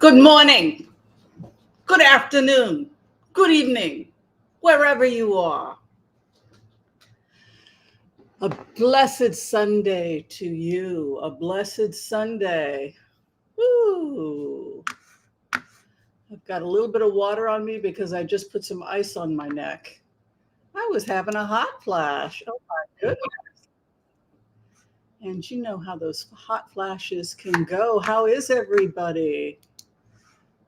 Good morning, good afternoon, good evening, wherever you are. A blessed Sunday to you, a blessed Sunday. Woo! I've got a little bit of water on me because I just put some ice on my neck. I was having a hot flash. Oh my goodness. And you know how those hot flashes can go. How is everybody?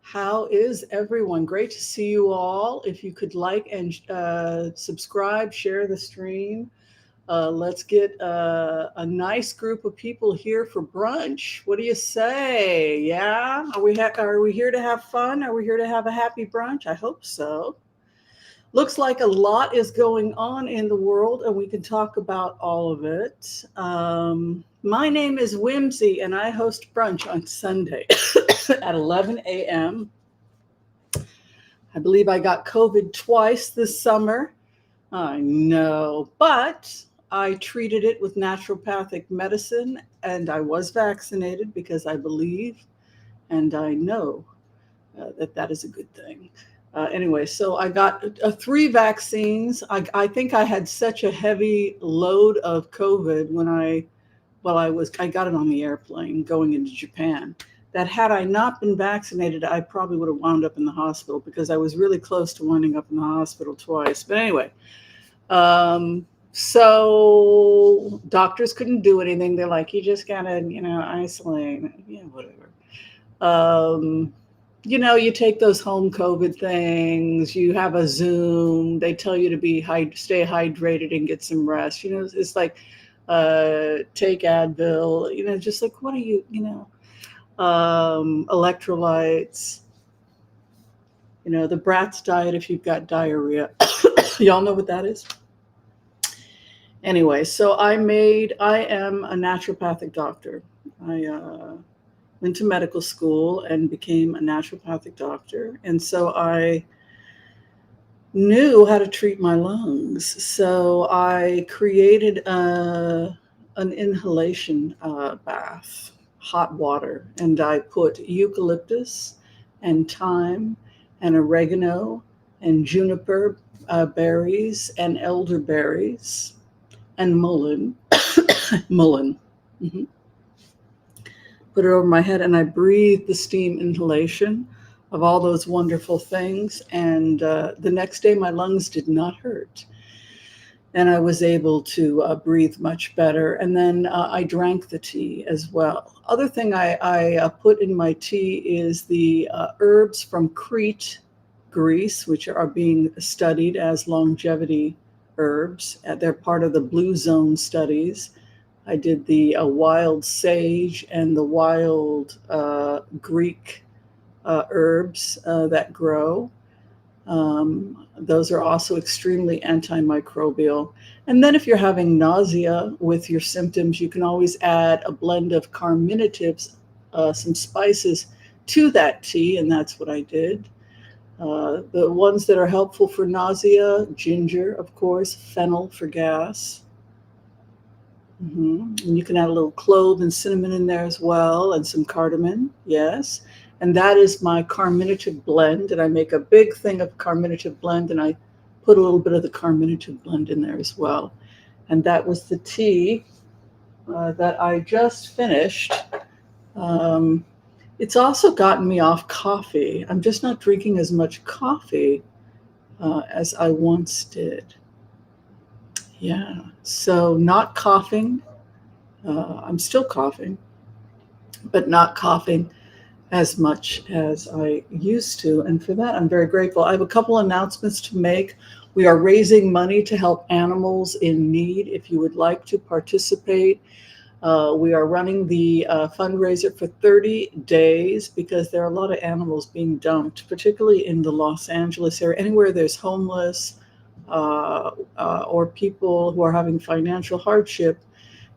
How is everyone? Great to see you all. If you could like and subscribe, share the stream. Let's get a nice group of people here for brunch. What do you say? Yeah? Are we here to have fun? Are we here to have a happy brunch? I hope so. Looks like a lot is going on in the world, and we can talk about all of it. My name is Whimsy, and I host brunch on Sunday at 11 a.m. I believe I got COVID twice this summer. I know, but I treated it with naturopathic medicine, and I was vaccinated because I believe and I know that is a good thing. Anyway, so I got 3 vaccines. I think I had such a heavy load of COVID when I got it on the airplane going into Japan, that had I not been vaccinated, I probably would have wound up in the hospital because I was really close to winding up in the hospital twice. But anyway, so doctors couldn't do anything. They're like, you just gotta, isolate. Yeah, whatever. You take those home COVID things, you have a Zoom, they tell you to stay hydrated and get some rest. It's like, take Advil, just like, what are you, electrolytes, the Bratz diet if you've got diarrhea. Y'all know what that is? Anyway, so I am a naturopathic doctor. I went to medical school and became a naturopathic doctor. And so I knew how to treat my lungs. So I created an inhalation bath, hot water, and I put eucalyptus and thyme and oregano and juniper berries and elderberries and mullein. Mullein. Mm-hmm. Put it over my head, and I breathed the steam inhalation of all those wonderful things. And the next day, my lungs did not hurt. And I was able to breathe much better. And then I drank the tea as well. Other thing I put in my tea is the herbs from Crete, Greece, which are being studied as longevity herbs. They're part of the Blue Zone studies. I did the wild sage and the wild Greek herbs that grow. Those are also extremely antimicrobial. And then if you're having nausea with your symptoms, you can always add a blend of carminatives, some spices to that tea, and that's what I did. The ones that are helpful for nausea: ginger, of course, fennel for gas. And you can add a little clove and cinnamon in there as well, and some cardamom, yes. And that is my carminative blend, and I make a big thing of carminative blend, and I put a little bit of the carminative blend in there as well. And that was the tea that I just finished. It's also gotten me off coffee. I'm just not drinking as much coffee as I once did. Yeah, so not coughing. I'm still coughing, but not coughing as much as I used to. And for that, I'm very grateful. I have a couple announcements to make. We are raising money to help animals in need. If you would like to participate, we are running the fundraiser for 30 days because there are a lot of animals being dumped, particularly in the Los Angeles area. Anywhere there's homeless or people who are having financial hardship,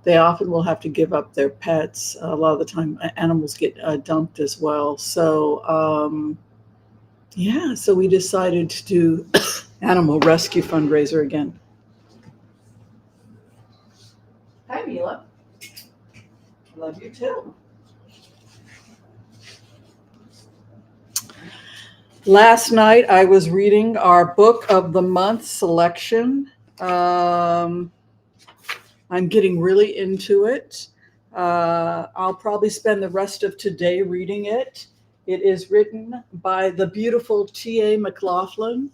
they often will have to give up their pets. A lot of the time, animals get dumped as well. So, so we decided to do animal rescue fundraiser again. Hi, Mila. Love you too. Last night I was reading our book of the month selection. I'm getting really into it. I'll probably spend the rest of today reading it. It is written by the beautiful T.A. McLaughlin.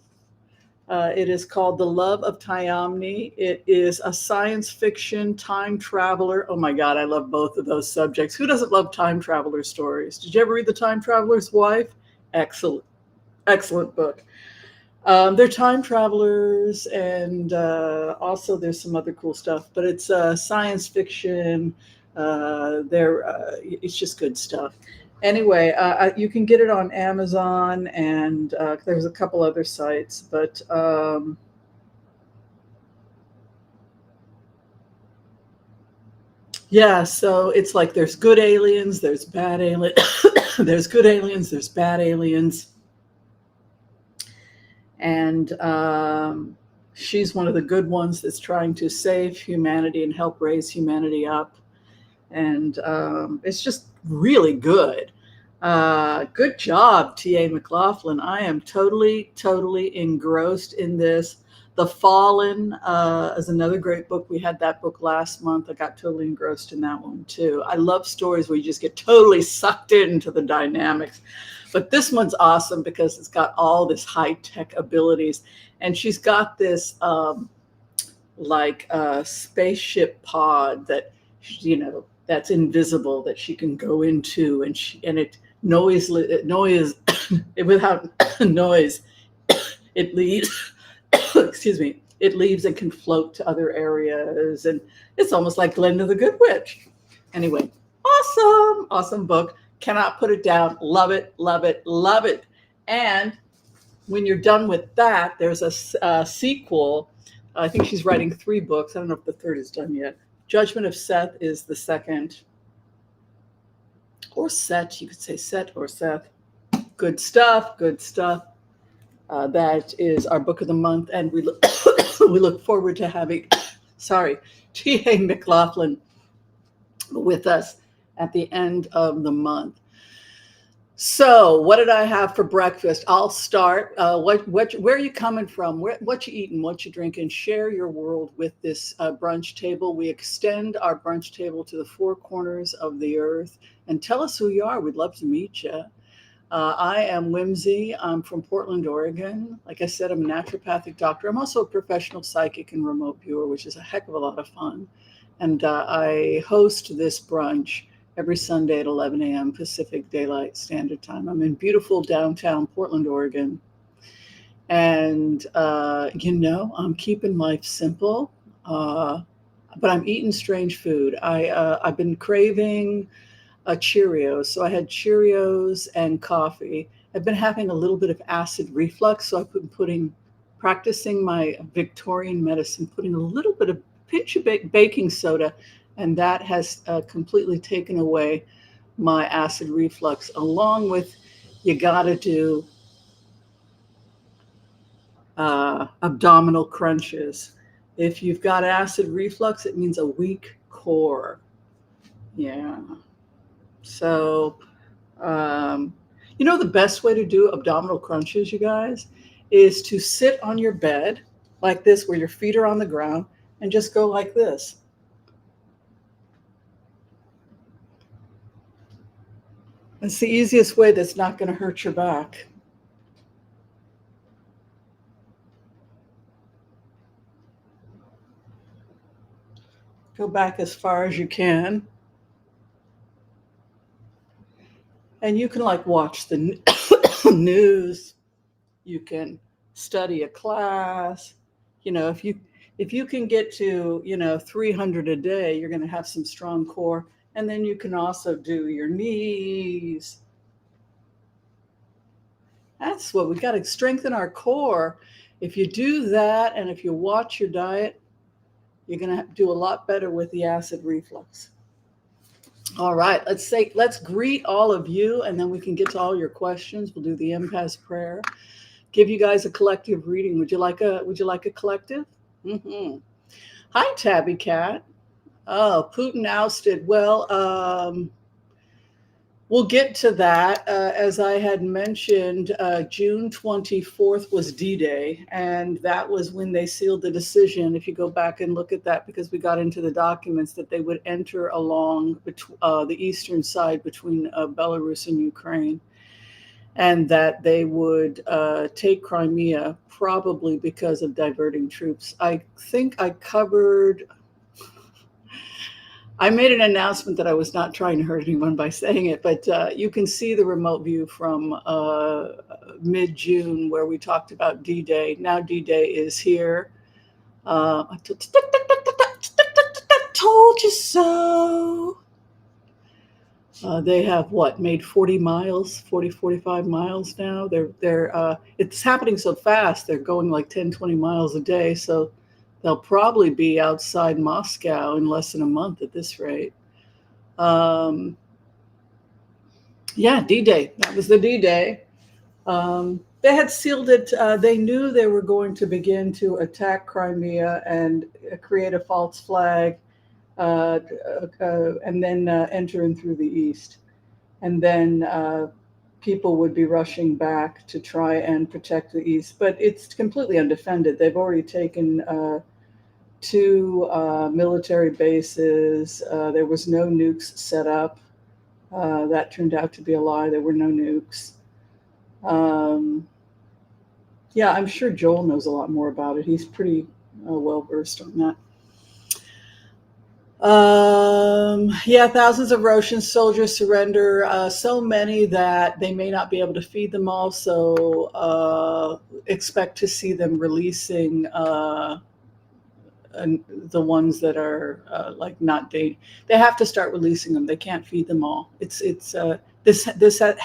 It is called The Love of Tayamni. It is a science fiction time traveler. Oh my God, I love both of those subjects. Who doesn't love time traveler stories? Did you ever read The Time Traveler's Wife? Excellent, excellent book. They're time travelers, and also there's some other cool stuff, but it's science fiction. It's just good stuff. Anyway, you can get it on Amazon, and there's a couple other sites, but yeah, so it's like there's good aliens, there's bad aliens, there's good aliens, there's bad aliens, and she's one of the good ones that's trying to save humanity and help raise humanity up. And it's just really good. Good job, T.A. McLaughlin. I am totally, totally engrossed in this. The Fallen is another great book. We had that book last month. I got totally engrossed in that one too. I love stories where you just get totally sucked into the dynamics. But this one's awesome because it's got all this high-tech abilities. And she's got this like a spaceship pod that, that's invisible, that she can go into, and it noise without noise, it leaves. Excuse me. It leaves and can float to other areas, and it's almost like Glinda the Good Witch. Anyway, awesome book. Cannot put it down. Love it, love it, love it. And when you're done with that, there's a sequel. I think she's writing 3 books. I don't know if the third is done yet. Judgment of Seth is the second. Or Set. You could say Set or Seth. Good stuff. Good stuff. That is our book of the month. And we look forward to having, T.A. McLaughlin with us at the end of the month. So, what did I have for breakfast? I'll start. Where are you coming from? What you eating? What you drinking? Share your world with this brunch table. We extend our brunch table to the 4 corners of the earth, and tell us who you are. We'd love to meet you. I am Whimsy. I'm from Portland, Oregon. Like I said, I'm a naturopathic doctor. I'm also a professional psychic and remote viewer, which is a heck of a lot of fun. And I host this brunch every Sunday at 11 a.m. Pacific Daylight Standard Time. I'm in beautiful downtown Portland, Oregon. And, I'm keeping life simple, but I'm eating strange food. I've been craving Cheerios. So I had Cheerios and coffee. I've been having a little bit of acid reflux, so I've been practicing my Victorian medicine, putting a little bit of pinch of baking soda, and that has completely taken away my acid reflux, along with you got to do abdominal crunches. If you've got acid reflux, it means a weak core. Yeah. So, the best way to do abdominal crunches, you guys, is to sit on your bed like this, where your feet are on the ground, and just go like this. It's the easiest way that's not going to hurt your back. Go back as far as you can. And you can watch the news. You can study a class. If you can get to, 300 a day, you're going to have some strong core. And then you can also do your knees. That's what we got to strengthen our core. If you do that, and if you watch your diet, you're going to do a lot better with the acid reflux. All right, let's greet all of you, and then we can get to all your questions. We'll do the Empath prayer. Give you guys a collective reading. Would you like a collective? Mm-hmm. Hi, Tabby Cat. Oh, Putin ousted. Well, We'll get to that. As I had mentioned, June 24th was D-Day, and that was when they sealed the decision. If you go back and look at that, because we got into the documents, that they would enter along the eastern side between Belarus and Ukraine, and that they would take Crimea, probably because of diverting troops. I think I made an announcement that I was not trying to hurt anyone by saying it, but you can see the remote view from mid-June where we talked about D-Day. Now D-Day is here. I told you so. They have made 40 miles, 45 miles now. It's happening so fast. They're going like 10, 20 miles a day. So they'll probably be outside Moscow in less than a month at this rate. Yeah, D-Day. That was the D-Day. They had sealed it. They knew they were going to begin to attack Crimea and create a false flag, and then enter in through the east. And then people would be rushing back to try and protect the east. But it's completely undefended. They've already taken 2 military bases. There was no nukes set up. That turned out to be a lie. There were no nukes. Yeah, I'm sure Joel knows a lot more about it. He's pretty well versed on that. Yeah, thousands of Russian soldiers surrender, so many that they may not be able to feed them all. So expect to see them releasing the ones that are like not dated. They have to start releasing them. They can't feed them all. This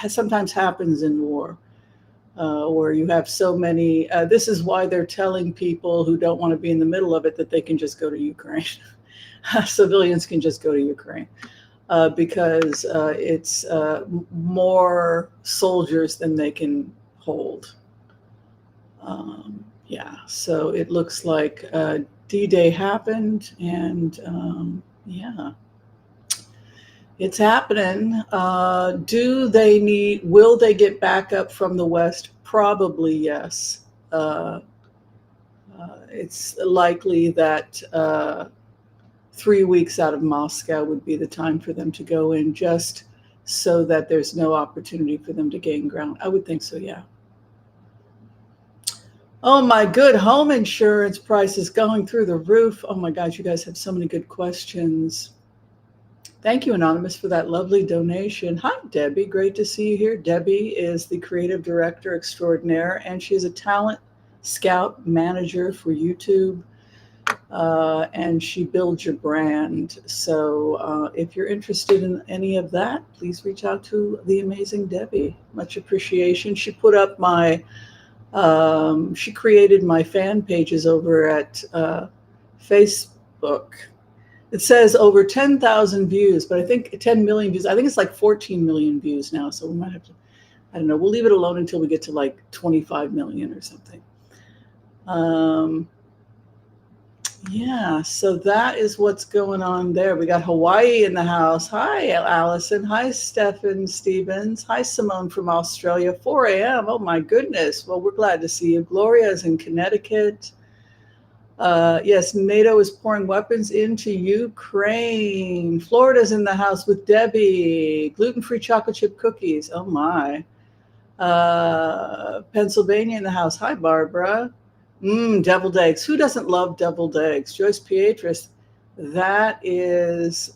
sometimes happens in war. Where you have so many. This is why they're telling people who don't want to be in the middle of it that they can just go to Ukraine. Civilians can just go to Ukraine because it's more soldiers than they can hold. Yeah, so it looks like D-Day happened, and yeah. It's happening. Will they get backup from the West? Probably yes. It's likely that 3 weeks out of Moscow would be the time for them to go in, just so that there's no opportunity for them to gain ground. I would think so, yeah. Oh my good, home insurance prices going through the roof. Oh my gosh, you guys have so many good questions. Thank you, Anonymous, for that lovely donation. Hi, Debbie. Great to see you here. Debbie is the creative director extraordinaire, and she is a talent scout manager for YouTube, and she builds your brand. So if you're interested in any of that, please reach out to the amazing Debbie. Much appreciation. She put up she created my fan pages over at Facebook. It says over 10,000 views, but I think 10 million views. I think it's like 14 million views now. So we might have to, I don't know. We'll leave it alone until we get to like 25 million or something. Yeah, so that is what's going on there. We got Hawaii in the house. Hi, Allison. Hi, Stephen Stevens. Hi, Simone from Australia. 4 a.m. Oh, my goodness. Well, we're glad to see you. Gloria is in Connecticut. Yes, NATO is pouring weapons into Ukraine. Florida's in the house with Debbie. Gluten-free chocolate chip cookies. Oh, my. Pennsylvania in the house. Hi, Barbara. Deviled eggs. Who doesn't love deviled eggs? Joyce Pietris. That is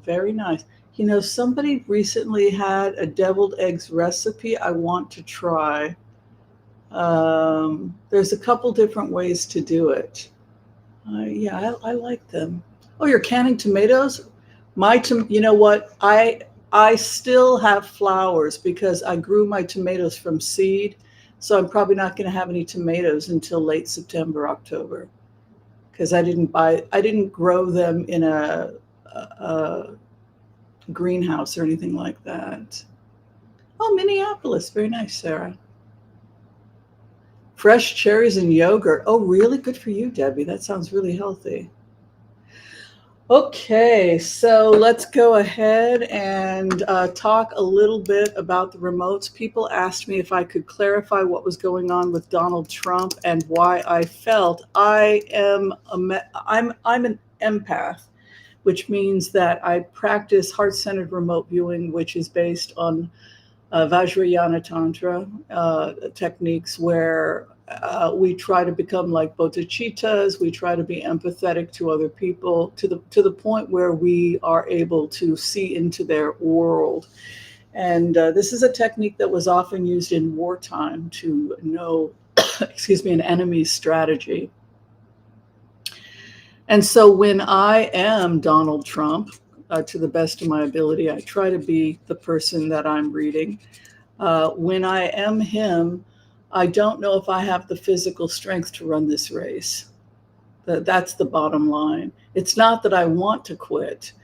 very nice. You know, somebody recently had a deviled eggs recipe I want to try. There's a couple different ways to do it. Yeah, I like them. Oh, you're canning tomatoes? You know what? I still have flowers because I grew my tomatoes from seed. So I'm probably not going to have any tomatoes until late September, October, because I didn't grow them in a greenhouse or anything like that. Oh, Minneapolis. Very nice, Sarah. Fresh cherries and yogurt. Oh, really? Good for you, Debbie. That sounds really healthy. Okay, so let's go ahead and talk a little bit about the remotes. People asked me if I could clarify what was going on with Donald Trump and why I felt I'm an empath, which means that I practice heart-centered remote viewing, which is based on Vajrayana Tantra techniques where we try to become like bodhicittas. We try to be empathetic to other people to the point where we are able to see into their world. And this is a technique that was often used in wartime to know, excuse me, an enemy's strategy. And so when I am Donald Trump, to the best of my ability, I try to be the person that I'm reading. When I am him, I don't know if I have the physical strength to run this race. That's the bottom line. It's not that I want to quit.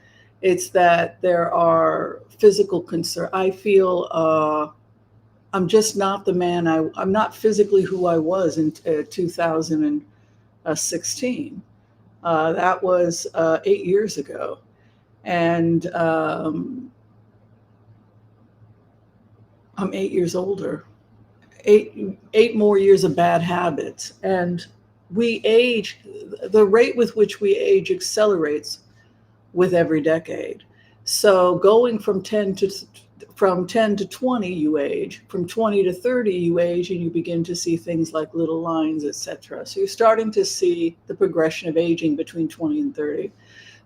It's that there are physical concerns. I feel I'm just not the man. I'm not physically who I was in 2016. That was 8 years ago. And I'm 8 years older. Eight more years of bad habits. And we age, the rate with which we age accelerates with every decade. So going from 10 to 20 you age, from 20 to 30 you age, and you begin to see things like little lines, etc. So you're starting to see the progression of aging between 20 and 30.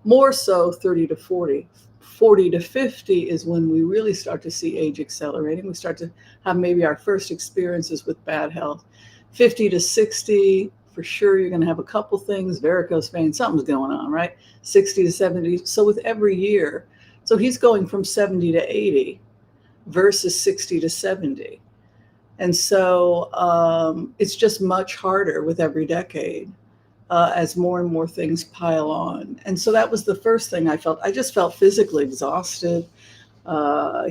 More so 30 to 40. 40 to 50 is when we really start to see age accelerating. We start to have maybe our first experiences with bad health. 50 to 60, for sure, you're going to have a couple things, varicose veins, something's going on, right? 60 to 70. So with every year, so he's going from 70 to 80 versus 60 to 70. And so it's just much harder with every decade. As more and more things pile on. And so that was the first thing I felt. I just felt physically exhausted.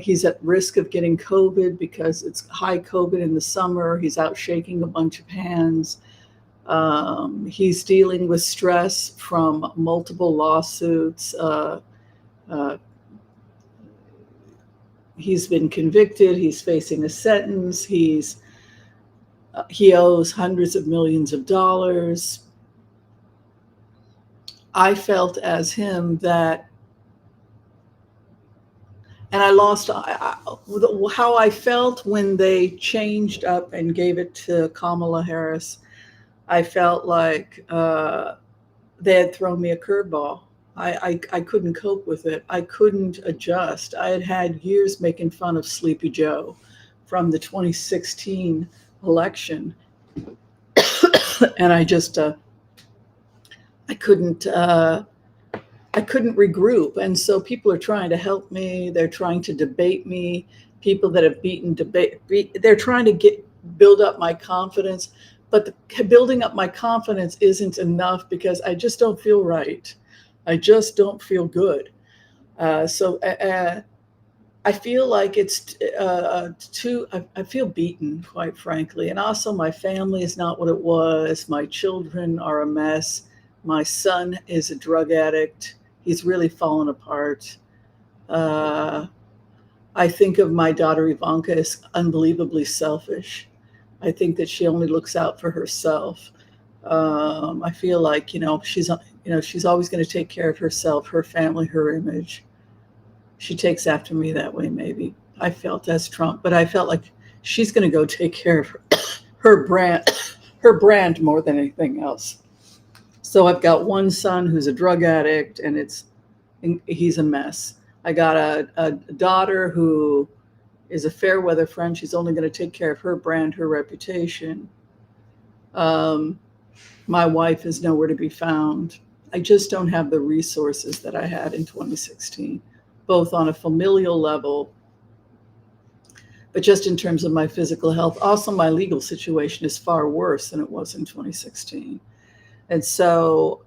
He's at risk of getting COVID because it's high COVID in the summer. He's out shaking a bunch of hands. He's dealing with stress from multiple lawsuits. He's been convicted. He's facing a sentence. He owes hundreds of millions of dollars. I felt as him that, and I lost how I felt when they changed up and gave it to Kamala Harris. I felt like they had thrown me a curveball. I couldn't cope with it. I couldn't adjust. I had had years making fun of Sleepy Joe from the 2016 election. And I just, I couldn't regroup. And so people are trying to help me. They're trying to debate me. People that have they're trying to build up my confidence. But building up my confidence isn't enough because I just don't feel right. I just don't feel good. So I feel like it's I feel beaten, quite frankly. And also my family is not what it was. My children are a mess. My son is a drug addict. He's really fallen apart. I think of my daughter Ivanka as unbelievably selfish. I think that she only looks out for herself. I feel like she's always going to take care of herself, her family, her image. She takes after me that way. Maybe I felt as Trump, but I felt like she's going to go take care of her brand more than anything else. So I've got one son who's a drug addict, and he's a mess. I got a daughter who is a fair weather friend. She's only going to take care of her brand, her reputation. My wife is nowhere to be found. I just don't have the resources that I had in 2016, both on a familial level, but just in terms of my physical health. Also, my legal situation is far worse than it was in 2016. And so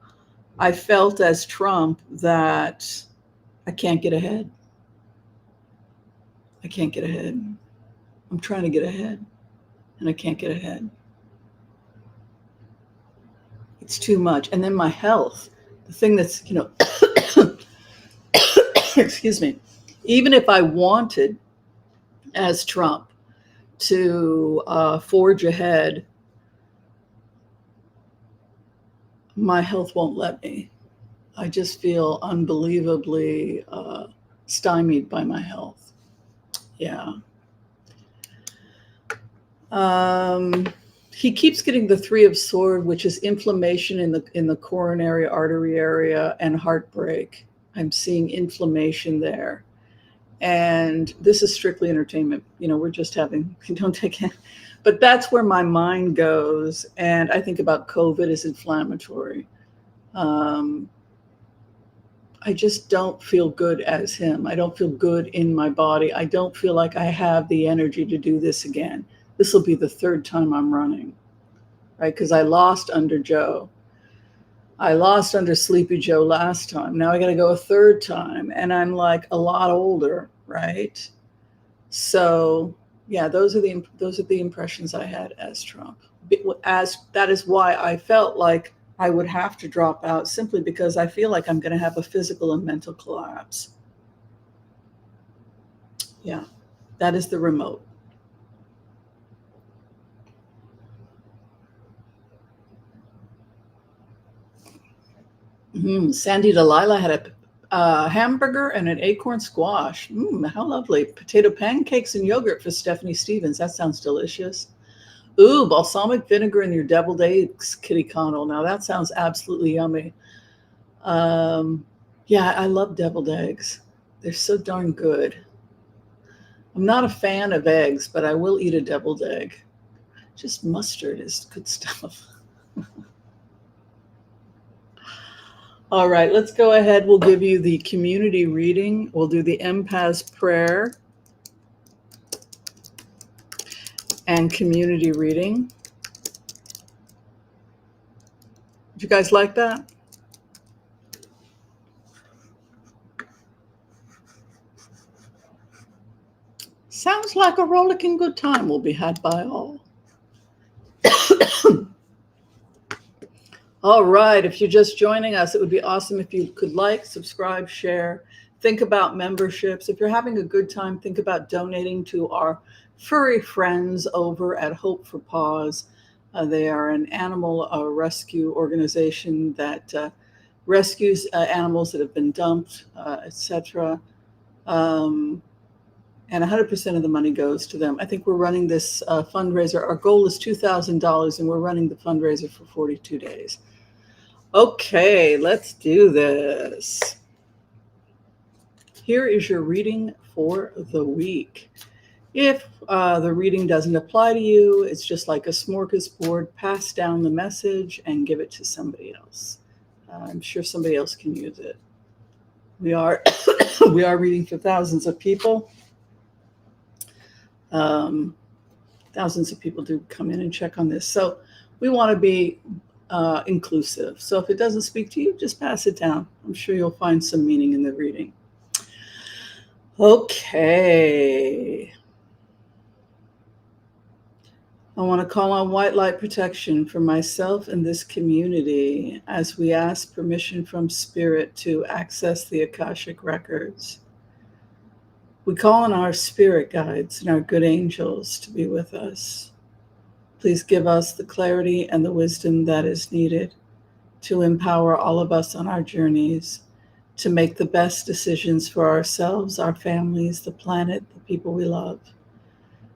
I felt as Trump that I can't get ahead. I can't get ahead. I'm trying to get ahead, and I can't get ahead. It's too much. And then my health, the thing that's, excuse me, even if I wanted, as Trump, to forge ahead, my health won't let me. I just feel unbelievably stymied by my health. Yeah. He keeps getting the Three of Swords, which is inflammation in the coronary artery area and heartbreak. I'm seeing inflammation there. And this is strictly entertainment. We're just having, don't take it. But that's where my mind goes. And I think about COVID as inflammatory. I just don't feel good as him. I don't feel good in my body. I don't feel like I have the energy to do this again. This will be the third time I'm running, right? Because I lost under Joe. I lost under Sleepy Joe last time. Now I got to go a third time. And I'm like a lot older, right? So yeah, those are the impressions I had as Trump. That is why I felt like I would have to drop out, simply because I feel like I'm going to have a physical and mental collapse. Yeah, that is the remote. Sandy Delilah had a hamburger and an acorn squash. How lovely. Potato pancakes and yogurt for Stephanie Stevens. That sounds delicious. Ooh, balsamic vinegar in your deviled eggs, Kitty Connell. Now that sounds absolutely yummy. Yeah, I love deviled eggs. They're so darn good. I'm not a fan of eggs, but I will eat a deviled egg. Just mustard is good stuff. All right, let's go ahead. We'll give you the community reading. We'll do the empath prayer and community reading. Did you guys like that? Sounds like a rollicking good time will be had by all. All right, if you're just joining us, it would be awesome if you could like, subscribe, share, think about memberships. If you're having a good time, think about donating to our furry friends over at Hope for Paws. They are an animal rescue organization that rescues animals that have been dumped, etc. And 100% of the money goes to them. I think we're running this fundraiser. Our goal is $2,000, and we're running the fundraiser for 42 days. Okay, let's do this. Here is your reading for the week. If the reading doesn't apply to you, it's just like a smorgasbord. Pass down the message and give it to somebody else. I'm sure somebody else can use it. We are we are reading for thousands of people. Thousands of people do come in and check on this. So we want to be inclusive. So if it doesn't speak to you, just pass it down. I'm sure you'll find some meaning in the reading. Okay. I want to call on white light protection for myself and this community as we ask permission from Spirit to access the Akashic records. We call on our spirit guides and our good angels to be with us. Please give us the clarity and the wisdom that is needed to empower all of us on our journeys to make the best decisions for ourselves, our families, the planet, the people we love,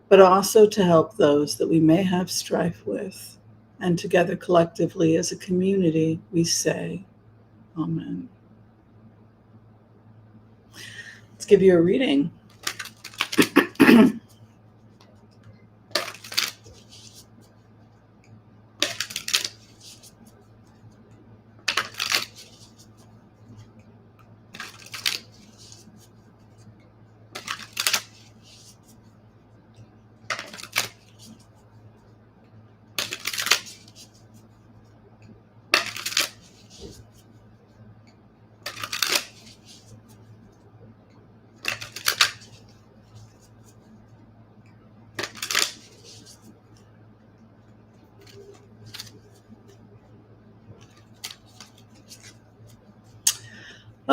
but also to help those that we may have strife with. And together collectively as a community, we say, Amen. Let's give you a reading.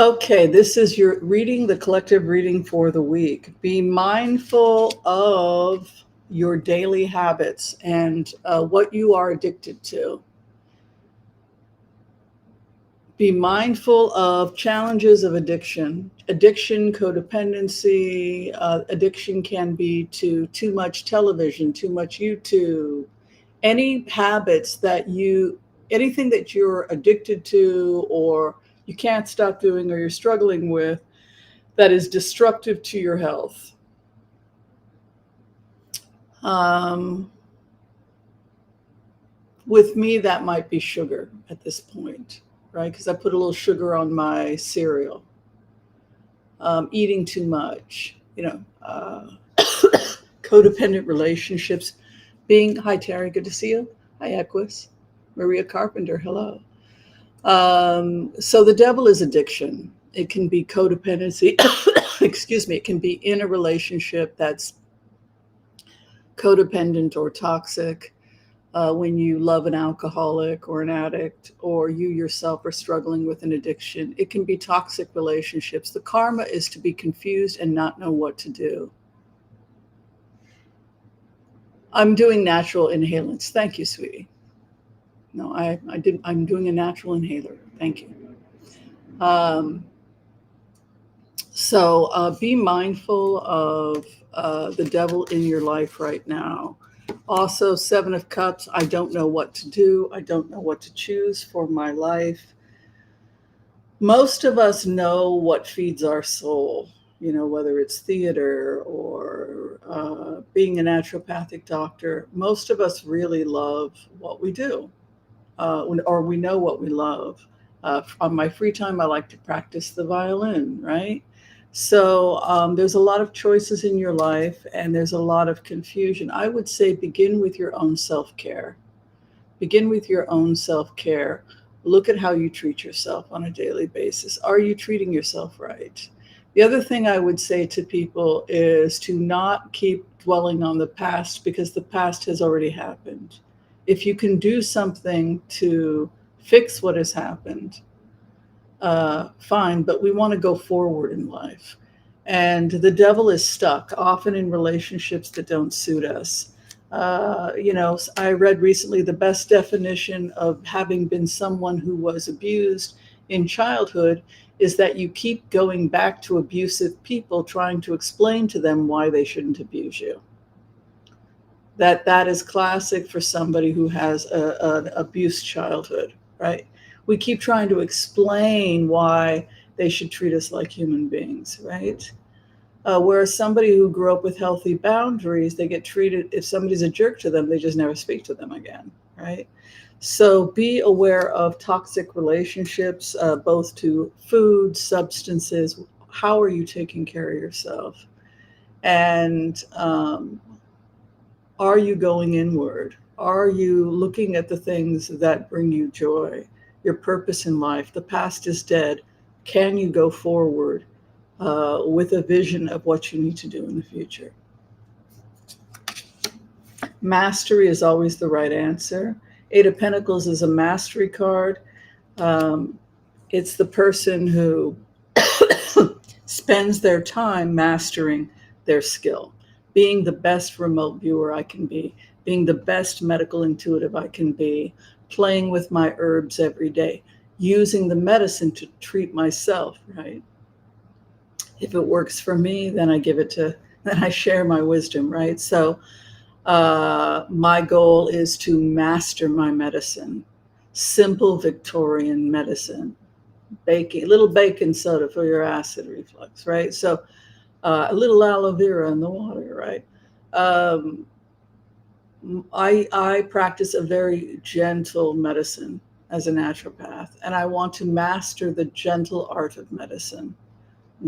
Okay, this is your reading, the collective reading for the week. Be mindful of your daily habits and what you are addicted to. Be mindful of challenges of addiction. Addiction, codependency, addiction can be to too much television, too much YouTube, any habits anything that you're addicted to or you can't stop doing or you're struggling with that is destructive to your health. Um, with me, that might be sugar at this point, right? Because I put a little sugar on my cereal. Eating too much, codependent relationships, hi Terry, good to see you. Hi Equus, Maria Carpenter, hello. So the devil is addiction. It can be codependency. Excuse me. It can be in a relationship that's codependent or toxic. When you love an alcoholic or an addict, or you yourself are struggling with an addiction, it can be toxic relationships. The karma is to be confused and not know what to do. I'm doing natural inhalants. Thank you, sweetie. No, I'm doing a natural inhaler. Thank you. So be mindful of the devil in your life right now. Also, Seven of Cups, I don't know what to do. I don't know what to choose for my life. Most of us know what feeds our soul, whether it's theater or being a naturopathic doctor. Most of us really love what we do, or we know what we love. On my free time, I like to practice the violin, right? So there's a lot of choices in your life and there's a lot of confusion. I would say begin with your own self-care. Begin with your own self-care. Look at how you treat yourself on a daily basis. Are you treating yourself right? The other thing I would say to people is to not keep dwelling on the past because the past has already happened. If you can do something to fix what has happened, fine, but we want to go forward in life. And the devil is stuck, often in relationships that don't suit us. I read recently the best definition of having been someone who was abused in childhood is that you keep going back to abusive people trying to explain to them why they shouldn't abuse you. That is classic for somebody who has an abused childhood, right? We keep trying to explain why they should treat us like human beings, right? Whereas somebody who grew up with healthy boundaries, they get treated, if somebody's a jerk to them, they just never speak to them again, right? So be aware of toxic relationships, both to food, substances. How are you taking care of yourself? And are you going inward? Are you looking at the things that bring you joy, your purpose in life? The past is dead. Can you go forward with a vision of what you need to do in the future? Mastery is always the right answer. Eight of Pentacles is a mastery card. It's the person who spends their time mastering their skill, being the best remote viewer I can be, being the best medical intuitive I can be, playing with my herbs every day, using the medicine to treat myself, right? If it works for me, then I share my wisdom, right? So my goal is to master my medicine, simple Victorian medicine, baking, a little baking soda for your acid reflux, right? So a little aloe vera in the water, right? I practice a very gentle medicine as a naturopath, and I want to master the gentle art of medicine,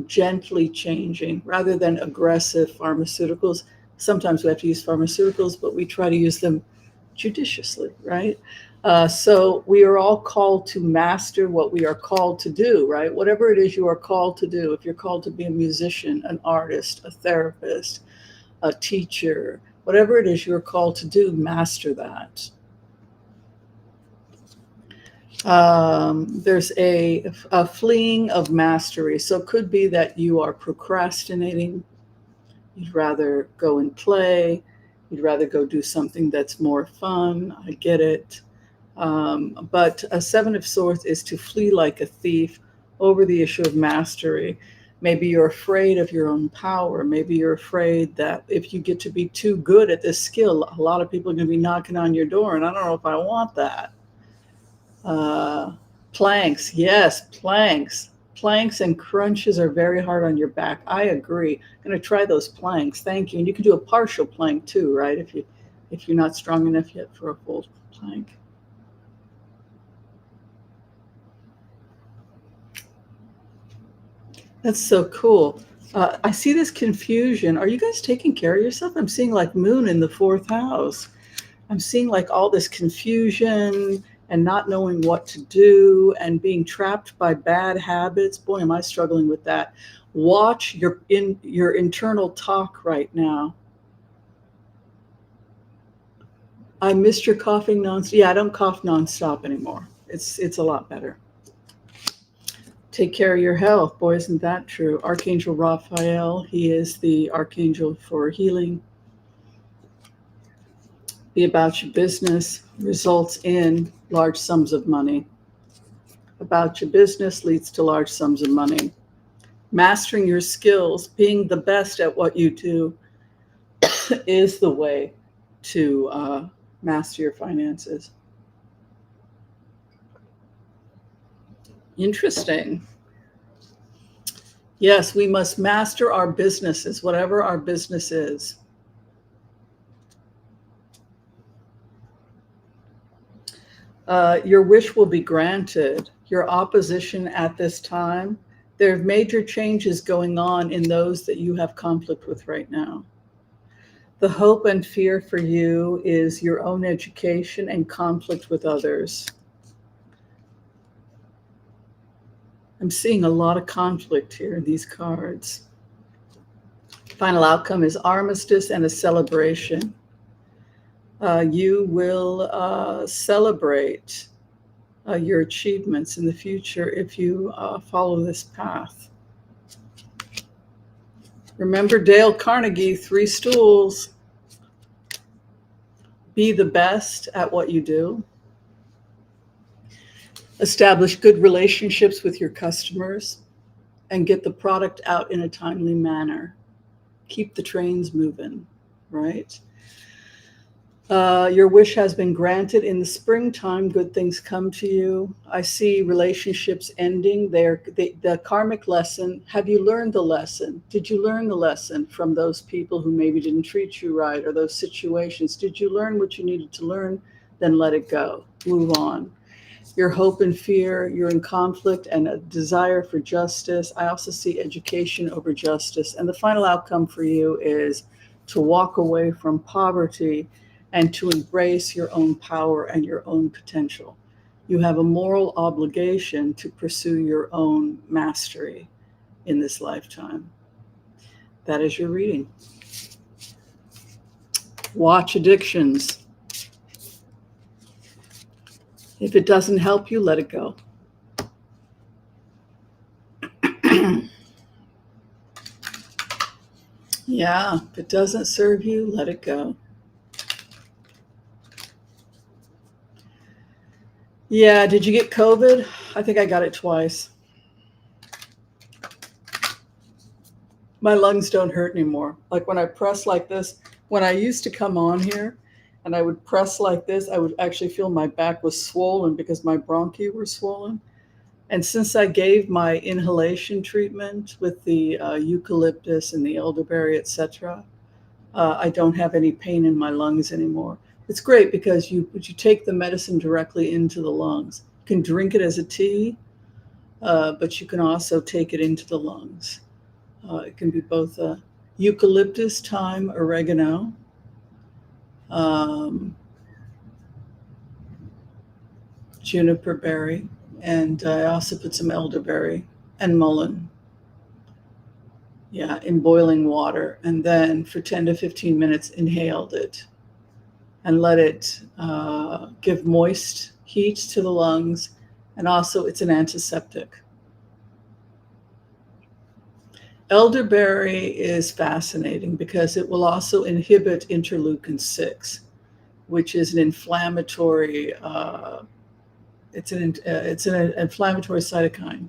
gently changing rather than aggressive pharmaceuticals. Sometimes we have to use pharmaceuticals, but we try to use them judiciously, right? So we are all called to master what we are called to do, right? Whatever it is you are called to do. If you're called to be a musician, an artist, a therapist, a teacher, whatever it is you're called to do, master that. There's a fleeing of mastery. So it could be that you are procrastinating. You'd rather go and play. You'd rather go do something that's more fun. I get it. But a Seven of Swords is to flee like a thief over the issue of mastery. Maybe you're afraid of your own power. Maybe you're afraid that if you get to be too good at this skill, a lot of people are going to be knocking on your door, and I don't know if I want that. Planks, yes, planks. Planks and crunches are very hard on your back. I agree. I'm going to try those planks. Thank you. And you can do a partial plank too, right? If you're not strong enough yet for a full plank. That's so cool. I see this confusion. Are you guys taking care of yourself? I'm seeing like moon in the fourth house. I'm seeing like all this confusion and not knowing what to do and being trapped by bad habits. Boy, am I struggling with that. Watch your internal talk right now. I missed your coughing nonstop. Yeah, I don't cough nonstop anymore. It's a lot better. Take care of your health. Boy, isn't that true? Archangel Raphael, he is the archangel for healing. Be about your business results in large sums of money. About your business leads to large sums of money. Mastering your skills, being the best at what you do is the way to master your finances. Interesting. Yes, we must master our businesses, whatever our business is. Your wish will be granted. Your opposition at this time, there are major changes going on in those that you have conflict with right now. The hope and fear for you is your own education and conflict with others. I'm seeing a lot of conflict here in these cards. Final outcome is armistice and a celebration. You will celebrate your achievements in the future if you follow this path. Remember Dale Carnegie, 3 stools. Be the best at what you do. Establish good relationships with your customers and get the product out in a timely manner. Keep the trains moving, right? Your wish has been granted. In the springtime, good things come to you. I see relationships ending. The karmic lesson. Have you learned the lesson? Did you learn the lesson from those people who maybe didn't treat you right, or those situations? Did you learn what you needed to learn? Then let it go. Move on. Your hope and fear, you're in conflict and a desire for justice. I also see education over justice. And the final outcome for you is to walk away from poverty and to embrace your own power and your own potential. You have a moral obligation to pursue your own mastery in this lifetime. That is your reading. Watch addictions. If it doesn't help you, let it go. Yeah, if it doesn't serve you, let it go. Yeah, did you get COVID? I think I got it twice. My lungs don't hurt anymore. Like when I press like this, when I used to come on here and I would press like this, I would actually feel my back was swollen because my bronchi were swollen. And since I gave my inhalation treatment with the eucalyptus and the elderberry, etc., I don't have any pain in my lungs anymore. It's great because you take the medicine directly into the lungs. You can drink it as a tea, but you can also take it into the lungs. It can be both eucalyptus, thyme, oregano, juniper berry, and I also put some elderberry and mullein. Yeah, in boiling water, and then for 10 to 15 minutes inhaled it and let it give moist heat to the lungs And also it's an antiseptic. Elderberry is fascinating because it will also inhibit interleukin 6, which is an inflammatory, it's an inflammatory cytokine.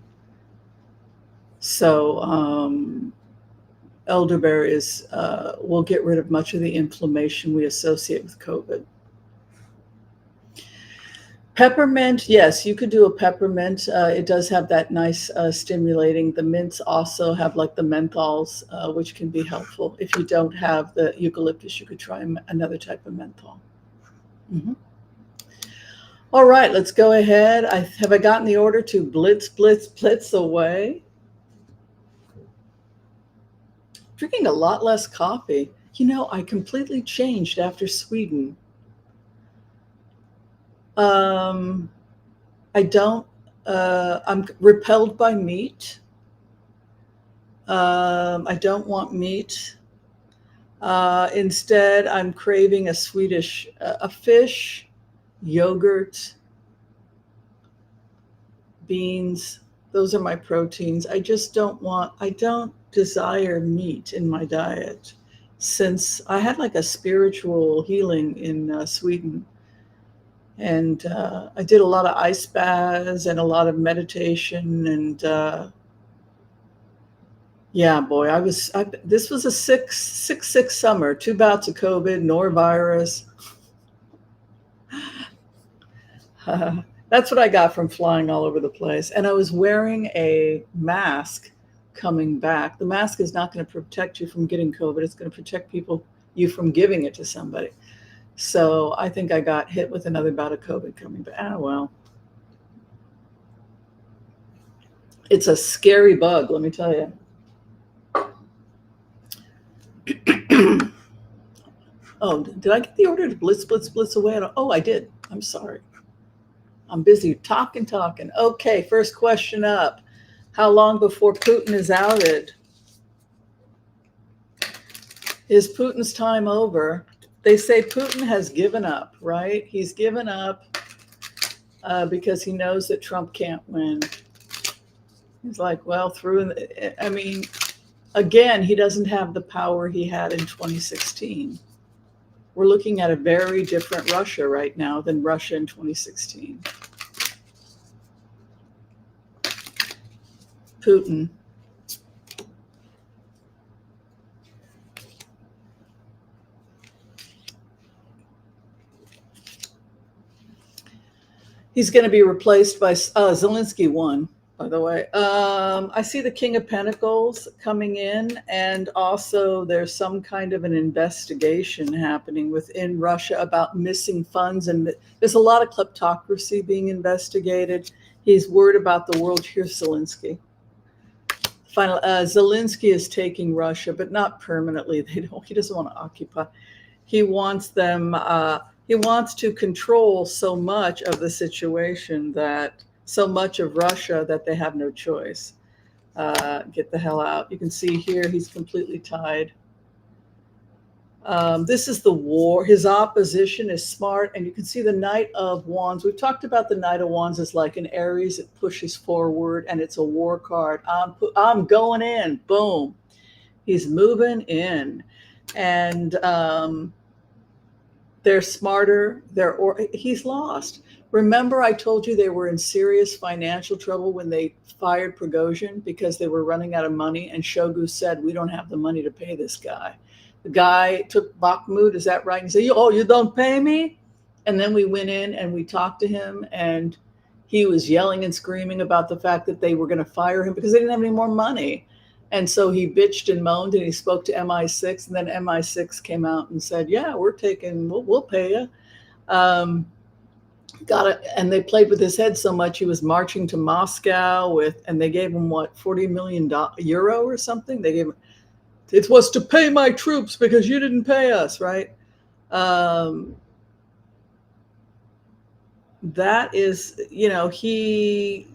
So elderberry will get rid of much of the inflammation we associate with COVID. Peppermint, yes, you could do a peppermint. It does have that nice stimulating. The mints also have like the menthols, which can be helpful. If you don't have the eucalyptus, you could try another type of menthol. Mm-hmm. All right, let's go ahead. Have I gotten the order to blitz, blitz, blitz away? Drinking a lot less coffee. You know, I completely changed after Sweden. I don't, I'm repelled by meat. I don't want meat. Instead, I'm craving a fish, yogurt, beans. Those are my proteins. I don't desire meat in my diet. Since I had like a spiritual healing in Sweden. And I did a lot of ice baths and a lot of meditation. And yeah, boy, this was a sick summer, 2 bouts of COVID, norovirus. That's what I got from flying all over the place. And I was wearing a mask coming back. The mask is not going to protect you from getting COVID. It's going to protect you from giving it to somebody. So I think I got hit with another bout of COVID coming back. Ah, well. It's a scary bug, let me tell you. Oh, did I get the order to blitz, blitz, blitz away? Oh, I did. I'm sorry. I'm busy talking. Okay, first question up. How long before Putin is outed? Is Putin's time over? They say Putin has given up, right? He's given up because he knows that Trump can't win. He's like, well, again, he doesn't have the power he had in 2016. We're looking at a very different Russia right now than Russia in 2016. Putin. He's going to be replaced by Zelensky won, by the way. I see the King of Pentacles coming in, and also there's some kind of an investigation happening within Russia about missing funds, and there's a lot of kleptocracy being investigated. He's worried about the world. Here's Zelensky. Zelensky is taking Russia, but not permanently. He doesn't want to occupy. He wants them. He wants to control so much of the situation so much of Russia that they have no choice. Get the hell out. You can see here he's completely tied. This is the war. His opposition is smart, and you can see the Knight of Wands. We've talked about the Knight of Wands as like an Aries. It pushes forward, and it's a war card. I'm going in. Boom. He's moving in, and they're smarter. He's lost. Remember, I told you they were in serious financial trouble when they fired Prigozhin because they were running out of money, and Shogu said, "We don't have the money to pay this guy." The guy took Bakhmut, is that right? And he said, "Oh, you don't pay me?" And then we went in and we talked to him, and he was yelling and screaming about the fact that they were going to fire him because they didn't have any more money. And so he bitched and moaned, and he spoke to MI6, and then MI6 came out and said, "Yeah, we'll pay you." Got it. And they played with his head so much he was marching to Moscow and they gave him what, 40 million euro or something. They gave him, it was to pay my troops because you didn't pay us, right? That is, he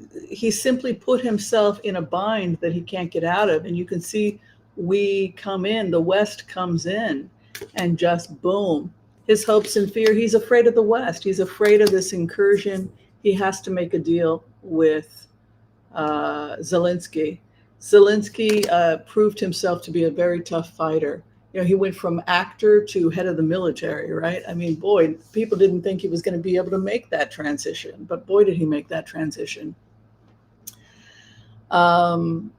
simply put himself in a bind that he can't get out of. And you can see the West comes in and just boom, his hopes and fear. He's afraid of the West. He's afraid of this incursion. He has to make a deal. with Zelensky. Zelensky proved himself to be a very tough fighter. You know, he went from actor to head of the military, right? I mean, boy, people didn't think he was going to be able to make that transition, but boy, did he make that transition. I'm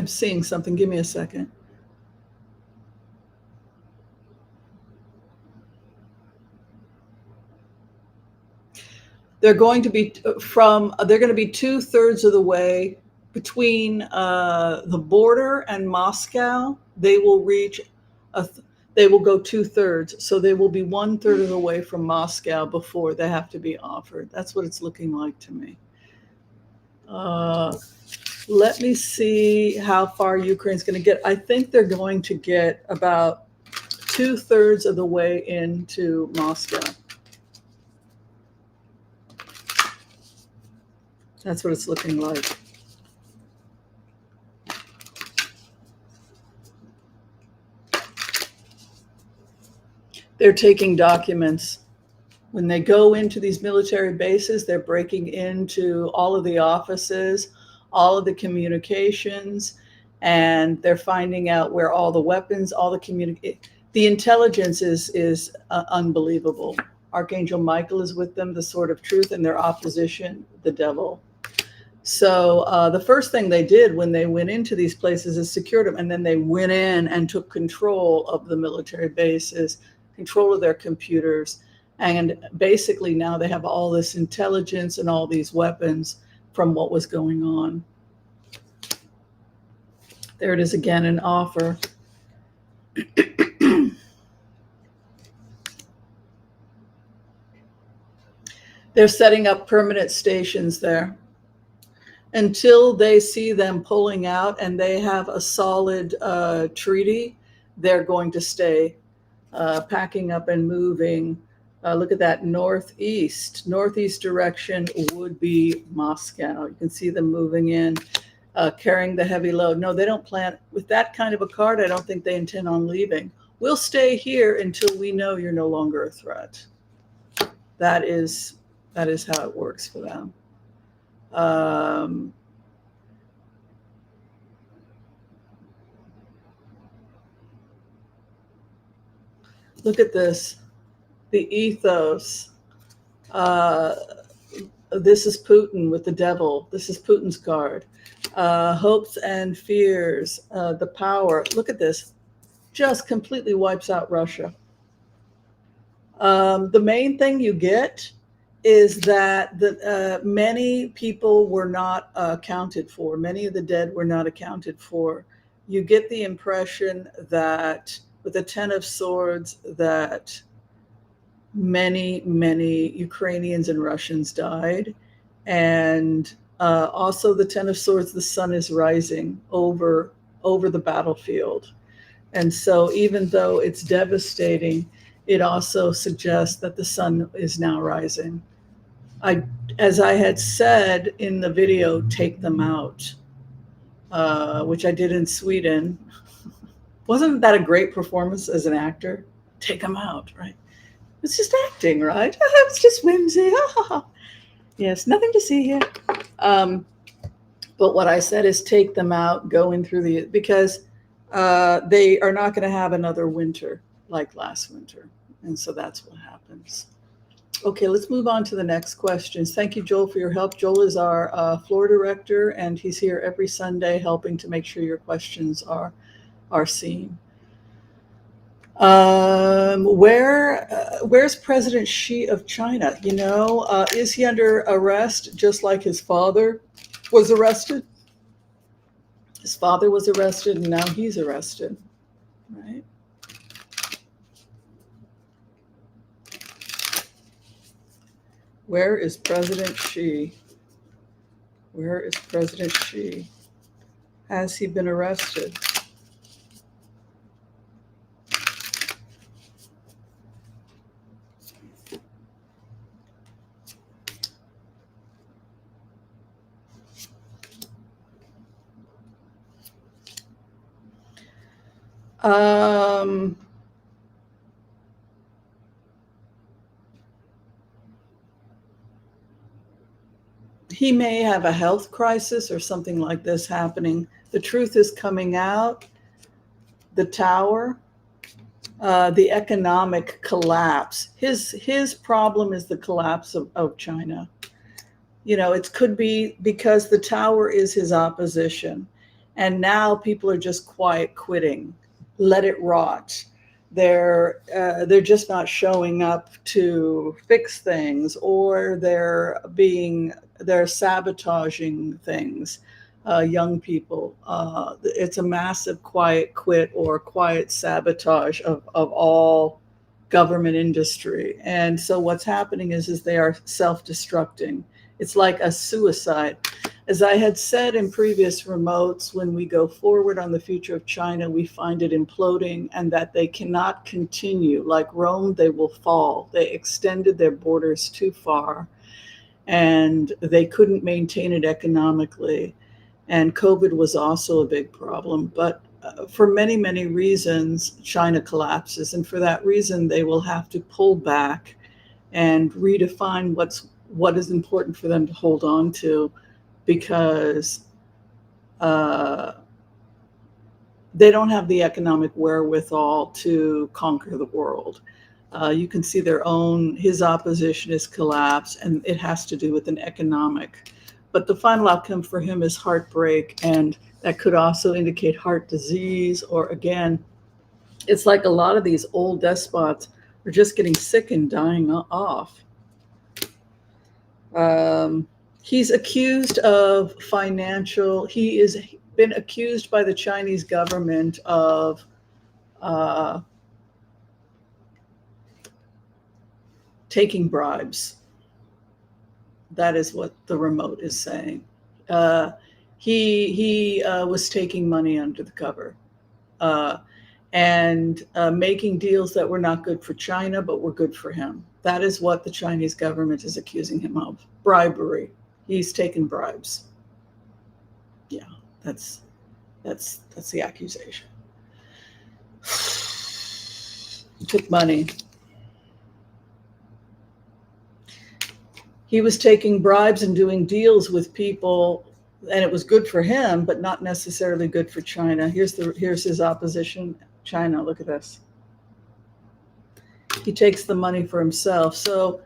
seeing something. Give me a second. They're going to be they're going to be 2/3 of the way between the border and Moscow. They will reach they will go 2/3. So they will be 1/3 of the way from Moscow before they have to be offered. That's what it's looking like to me. Let me see how far Ukraine's going to get. I think they're going to get about 2/3 of the way into Moscow. That's what it's looking like. They're taking documents. When they go into these military bases, they're breaking into all of the offices, all of the communications, and they're finding out where all the weapons, all the intelligence is unbelievable. Archangel Michael is with them, the sword of truth, and their opposition, the devil. So the first thing they did when they went into these places is secured them, and then they went in and took control of the military bases, control of their computers, and basically now they have all this intelligence and all these weapons from what was going on. There it is again, an offer. They're setting up permanent stations there. Until they see them pulling out and they have a solid treaty, they're going to stay packing up and moving. Look at that northeast direction would be Moscow. You can see them moving in, carrying the heavy load. No, they don't plan with that kind of a card. I don't think they intend on leaving. We'll stay here until we know you're no longer a threat. That is how it works for them. Look at this, the ethos. This is Putin with the devil. This is Putin's card. Hopes and fears, the power. Look at this, just completely wipes out Russia. The main thing you get is that many people were not accounted for. Many of the dead were not accounted for. You get the impression that with the Ten of Swords that many Ukrainians and Russians died. And also the Ten of Swords, the sun is rising over the battlefield. And so even though it's devastating, it also suggests that the sun is now rising. As I had said in the video, take them out, which I did in Sweden. Wasn't that a great performance as an actor? Take them out, right? It's just acting, right? It's just whimsy. Yes, nothing to see here. But what I said is take them out, go in through because they are not going to have another winter like last winter. And so that's what happens. Okay, let's move on to the next questions. Thank you, Joel, for your help. Joel is our floor director, and he's here every Sunday helping to make sure your questions are seen. Where's President Xi of China? You know, is he under arrest just like his father was arrested? His father was arrested, and now he's arrested, right? Where is President Xi? Where is President Xi? Has he been arrested? he may have a health crisis or something like this happening. The truth is coming out. The tower, the economic collapse. His problem is the collapse of China. It could be because the tower is his opposition. And now people are just quiet quitting. Let it rot. They're just not showing up to fix things, or they're sabotaging things. Young people. It's a massive quiet quit or quiet sabotage of all government industry. And so what's happening is they are self-destructing. It's like a suicide. As I had said in previous remotes, when we go forward on the future of China, we find it imploding, and that they cannot continue. Like Rome, they will fall. They extended their borders too far, and they couldn't maintain it economically. And COVID was also a big problem. But for many, many reasons, China collapses. And for that reason, they will have to pull back and redefine what is important for them to hold on to, because they don't have the economic wherewithal to conquer the world. You can see his opposition is collapse, and it has to do with an economic. But the final outcome for him is heartbreak, and that could also indicate heart disease, or again, it's like a lot of these old despots are just getting sick and dying off. He's accused of he has been accused by the Chinese government of taking bribes. That is what the remote is saying. He was taking money under the cover and making deals that were not good for China, but were good for him. That is what the Chinese government is accusing him of. Bribery. He's taken bribes. Yeah, that's the accusation. He took money. He was taking bribes and doing deals with people, and it was good for him, but not necessarily good for China. Here's his opposition, China. Look at this. He takes the money for himself. So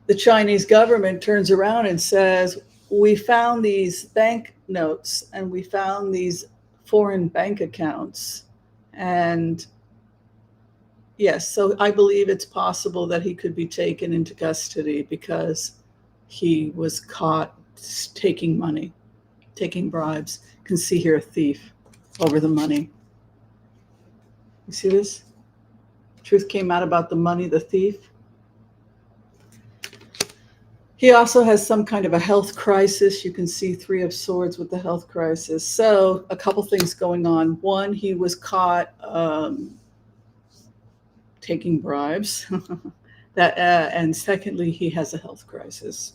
the Chinese government turns around and says, we found these bank notes and we found these foreign bank accounts. And yes, so I believe it's possible that he could be taken into custody because he was caught taking money, taking bribes. You can see here a thief over the money. You see this? Truth came out about the money, the thief. He also has some kind of a health crisis. You can see 3 of Swords with the health crisis. So a couple things going on. One, he was caught taking bribes. And secondly, he has a health crisis.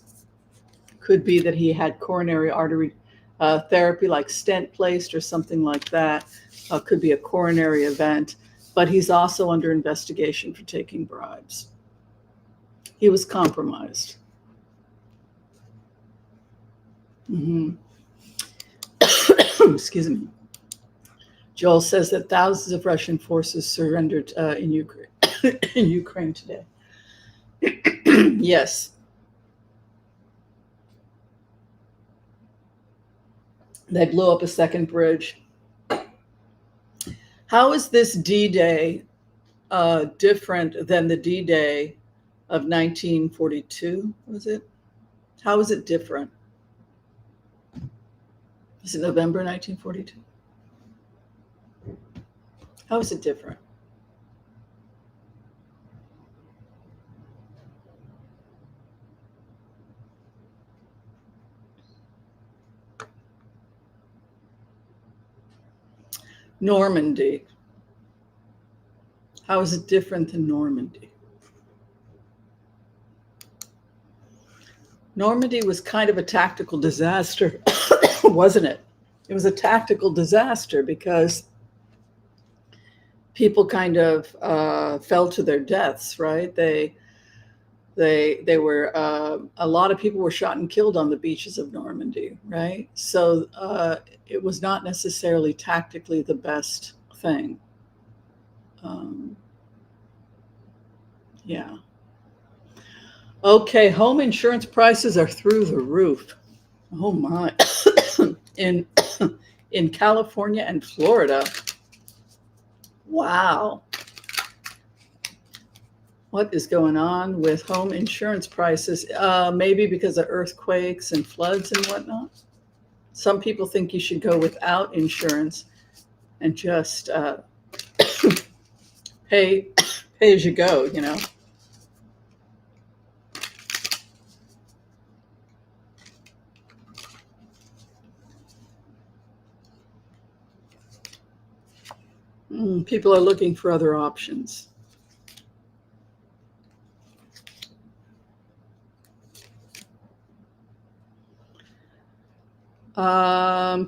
Could be that he had coronary artery therapy, like stent placed or something like that. Could be a coronary event. But he's also under investigation for taking bribes. He was compromised. Mm-hmm. Excuse me. Joel says that thousands of Russian forces surrendered in Ukraine in Ukraine today. Yes. They blew up a second bridge. How is this D-Day different than the D-Day of 1942? Was it? How is it different? Is it November 1942? How is it different? Normandy. How is it different than Normandy? Normandy was kind of a tactical disaster, wasn't it? It was a tactical disaster because people kind of fell to their deaths, right? They were a lot of people were shot and killed on the beaches of Normandy, right? So it was not necessarily tactically the best thing. Um, yeah. Okay, home insurance prices are through the roof. Oh my. in in California and Florida. Wow. What is going on with home insurance prices? Maybe because of earthquakes and floods and whatnot. Some people think you should go without insurance and just pay as you go, you know. People are looking for other options.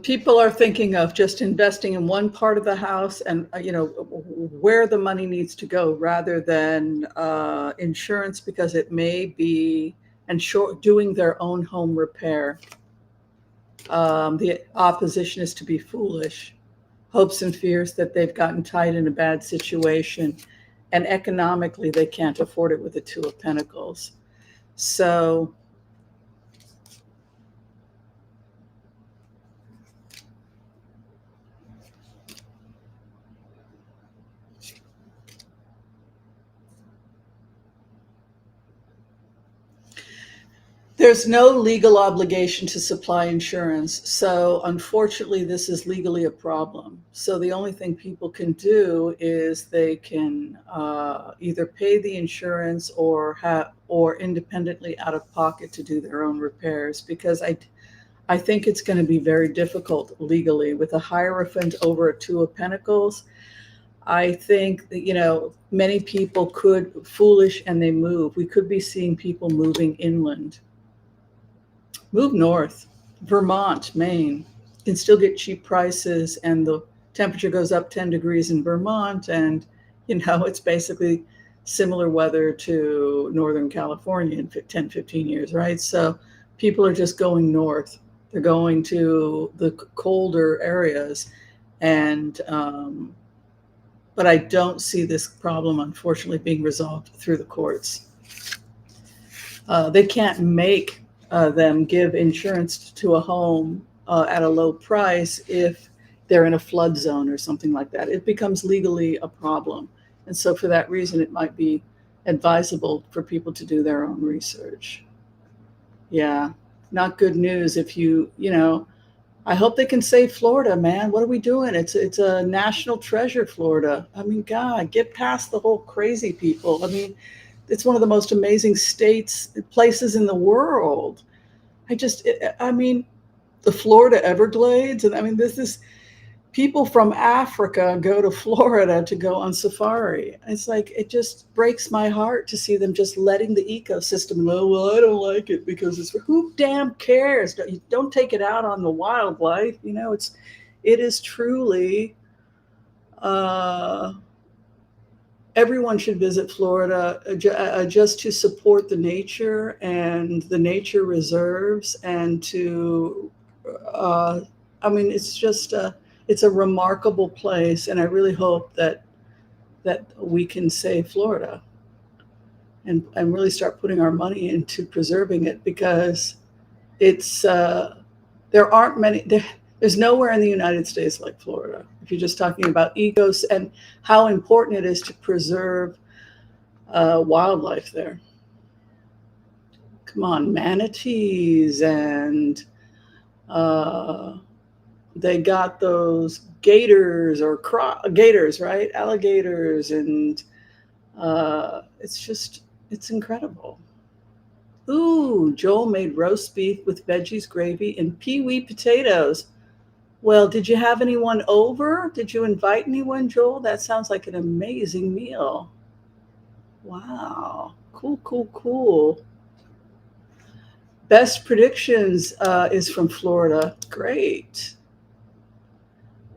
People are thinking of just investing in one part of the house and, where the money needs to go rather than insurance because it may be, and doing their own home repair. The opposition is to be foolish, hopes and fears that they've gotten tied in a bad situation, and economically they can't afford it with the Two of Pentacles. So there's no legal obligation to supply insurance. So unfortunately, this is legally a problem. So the only thing people can do is they can either pay the insurance or independently out of pocket to do their own repairs. Because I think it's going to be very difficult legally with a Hierophant over a Two of Pentacles. I think that, many people could foolish and they move. We could be seeing people moving inland. Move north, Vermont, Maine. You can still get cheap prices, and the temperature goes up 10 degrees in Vermont, and it's basically similar weather to Northern California in 10, 15 years, right? So people are just going north. They're going to the colder areas, and but I don't see this problem, unfortunately, being resolved through the courts. They can't make them give insurance to a home at a low price if they're in a flood zone or something like that. It becomes legally a problem. And so for that reason, it might be advisable for people to do their own research. Yeah, not good news if I hope they can save Florida, man. What are we doing? It's a national treasure, Florida. I mean, God, get past the whole crazy people. I mean, it's one of the most amazing places in the world. The Florida Everglades. And I mean, this is people from Africa go to Florida to go on safari. It's like, it just breaks my heart to see them just letting the ecosystem go. Well, I don't like it because who damn cares? Don't take it out on the wildlife. It is truly, everyone should visit Florida just to support the nature and the nature reserves and it's a remarkable place. And I really hope that we can save Florida and really start putting our money into preserving it, because there aren't many, there's nowhere in the United States like Florida. If you're just talking about ecos and how important it is to preserve wildlife there. Come on, manatees, and they got those gators gators, right? Alligators, and it's incredible. Ooh, Joel made roast beef with veggies, gravy, and pea-wee potatoes. Well, did you have anyone over? Did you invite anyone, Joel? That sounds like an amazing meal. Wow. Cool, cool, cool. Best predictions is from Florida. Great.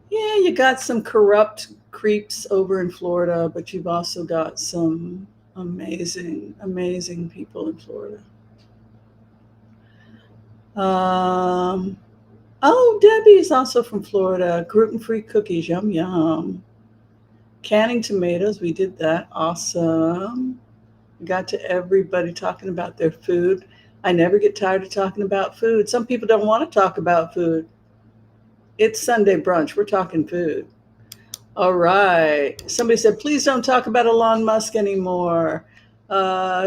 Yeah, you got some corrupt creeps over in Florida, but you've also got some Amazing, amazing people in Florida. Um, oh, Debbie's also from Florida. Gluten-free cookies, yum yum. Canning tomatoes, we did that. Awesome. We got to everybody talking about their food. I never get tired of talking about food. Some people don't want to talk about food. It's Sunday brunch. We're talking food. All right. Somebody said, please don't talk about Elon Musk anymore.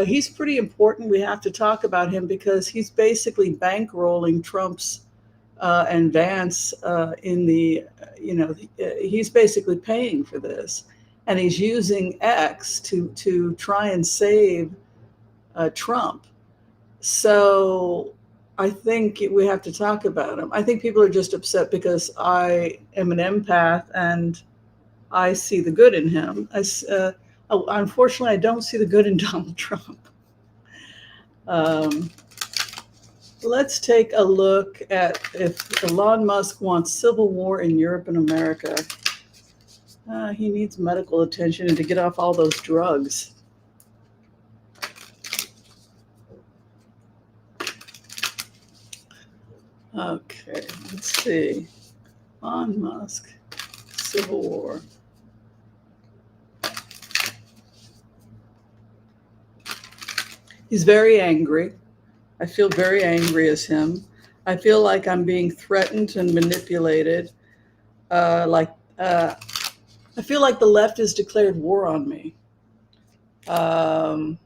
He's pretty important. We have to talk about him because he's basically bankrolling Trump's and Vance in the, he's basically paying for this. And he's using X to try and save Trump. So I think we have to talk about him. I think people are just upset because I am an empath and I see the good in him. Unfortunately, I don't see the good in Donald Trump. Um, let's take a look at if Elon Musk wants civil war in Europe and America. He needs medical attention and to get off all those drugs. Okay, let's see. Elon Musk, civil war. He's very angry. I feel very angry as him. I feel like I'm being threatened and manipulated. I feel like the left has declared war on me. My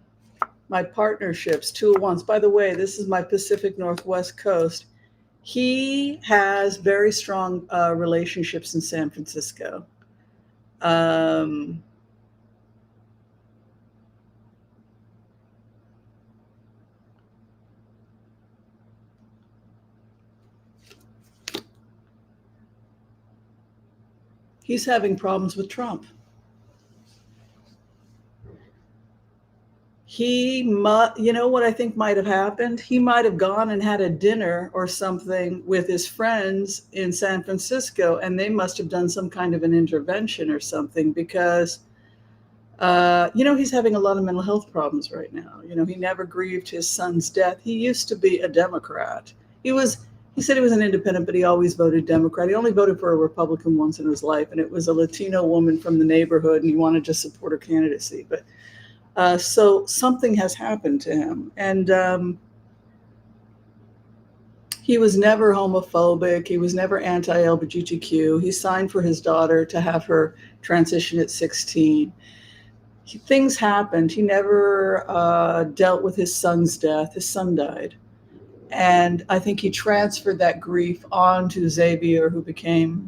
partnerships, 2 at once. By the way, this is my Pacific Northwest coast. He has very strong relationships in San Francisco. He's having problems with Trump. You know what I think might have happened? He might have gone and had a dinner or something with his friends in San Francisco, and they must have done some kind of an intervention or something because, he's having a lot of mental health problems right now. He never grieved his son's death. He used to be a Democrat. He said he was an independent, but he always voted Democrat. He only voted for a Republican once in his life, and it was a Latino woman from the neighborhood, and he wanted to support her candidacy. But so something has happened to him. And he was never homophobic. He was never anti-LGBTQ. He signed for his daughter to have her transition at 16. Things happened. He never dealt with his son's death. His son died. And I think he transferred that grief on to Xavier, who became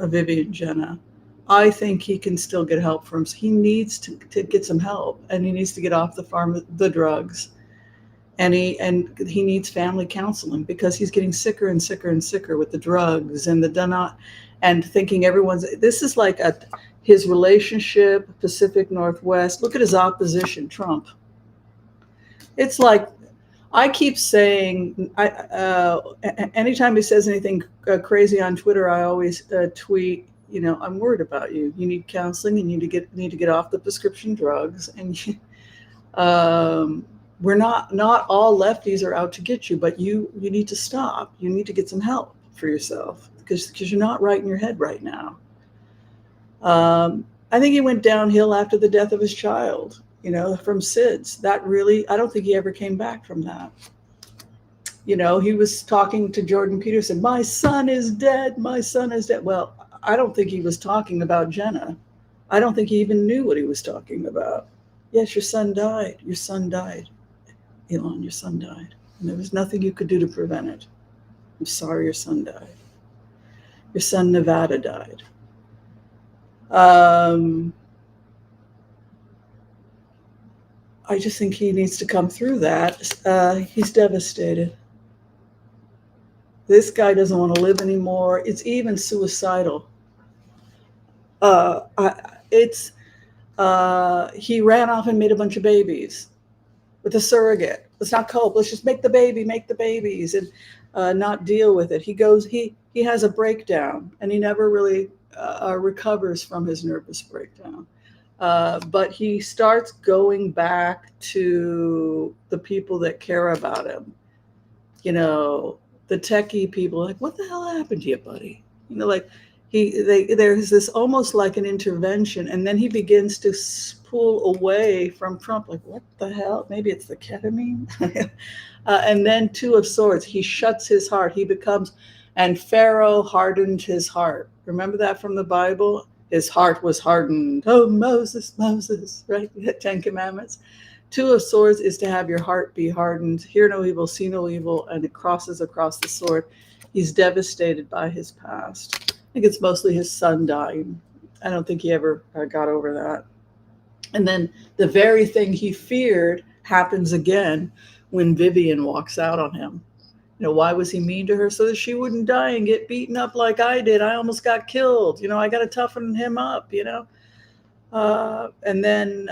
Vivian Jenna. I think he can still get help from. He needs to get some help, and he needs to get off the drugs, and he needs family counseling because he's getting sicker and sicker and sicker with the drugs and and thinking this is like his relationship, Pacific Northwest. Look at his opposition, Trump. It's like I keep saying, anytime he says anything crazy on Twitter, I always tweet. I'm worried about you. You need counseling, and you need to get off the prescription drugs. And we're not all lefties are out to get you, but you need to stop. You need to get some help for yourself because you're not right in your head right now. I think he went downhill after the death of his child. From SIDS. I don't think he ever came back from that. He was talking to Jordan Peterson. My son is dead. My son is dead. Well, I don't think he was talking about Jenna. I don't think he even knew what he was talking about. Yes, your son died. Your son died. Elon, your son died. And there was nothing you could do to prevent it. I'm sorry your son died. Your son Nevada died. I just think he needs to come through that. He's devastated. This guy doesn't want to live anymore. It's even suicidal. He ran off and made a bunch of babies with a surrogate. Let's not cope. Let's just make the babies, and not deal with it. He has a breakdown, and he never really recovers from his nervous breakdown. But he starts going back to the people that care about him. You know, the techie people, like, what the hell happened to you, buddy? You know, like there's this almost like an intervention, and then he begins to pull away from Trump. Like, what the hell? Maybe it's the ketamine. And then Two of Swords, he shuts his heart. He becomes, and Pharaoh hardened his heart. Remember that from the Bible? His heart was hardened. Oh, Moses, Moses, right? Ten Commandments. Two of Swords is to have your heart be hardened. Hear no evil, see no evil, and it crosses across the sword. He's devastated by his past. I think it's mostly his son dying. I don't think he ever got over that. And then the very thing he feared happens again when Vivian walks out on him. You know, why was he mean to her? So that she wouldn't die and get beaten up like I did. I almost got killed. You know, I got to toughen him up, you know. And then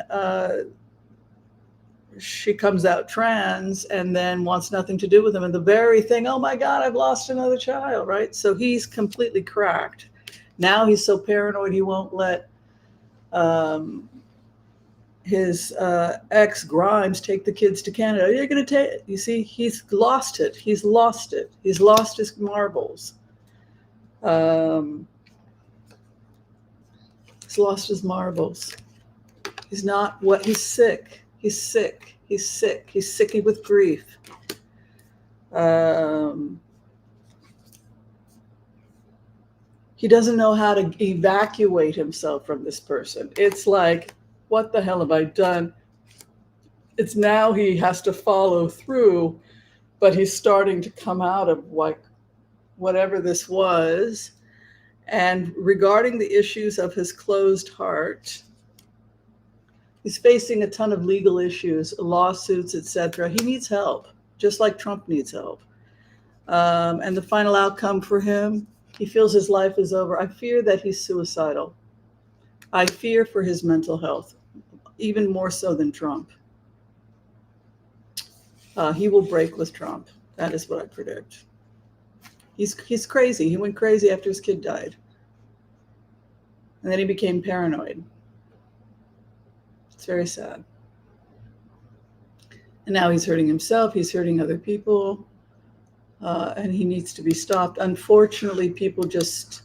she comes out trans and then wants nothing to do with him. And the very thing, oh my God, I've lost another child, right? So he's completely cracked. Now he's so paranoid he won't let his ex Grimes take the kids to Canada. You're going to take, you see, he's lost it. He's lost it. He's lost his marbles. He's lost his marbles. He's not what, he's sick. He's sick. He's sick. He's sick with grief. He doesn't know how to evacuate himself from this person. It's like, what the hell have I done? It's now he has to follow through, but he's starting to come out of like whatever this was. And regarding the issues of his closed heart, he's facing a ton of legal issues, lawsuits, etc. He needs help, just like Trump needs help. And the final outcome for him, he feels his life is over. I fear that he's suicidal. I fear for his mental health, even more so than Trump. He will break with Trump. That is what I predict. He's crazy. He went crazy after his kid died. And then he became paranoid. It's very sad. And now he's hurting himself. He's hurting other people. And he needs to be stopped. Unfortunately, people just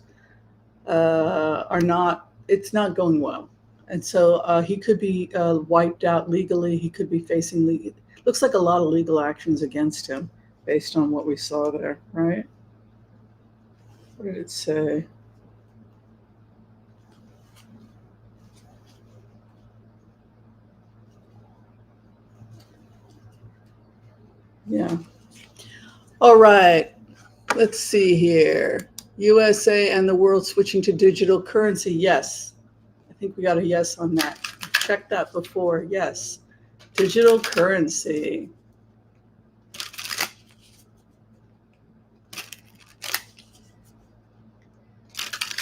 are not, it's not going well. And so he could be wiped out legally. He could be facing looks like a lot of legal actions against him based on what we saw there, right? What did it say? Yeah. All right. Let's see here. USA and the world switching to digital currency. Yes. I think we got a yes on that. Check that before. Yes. Digital currency.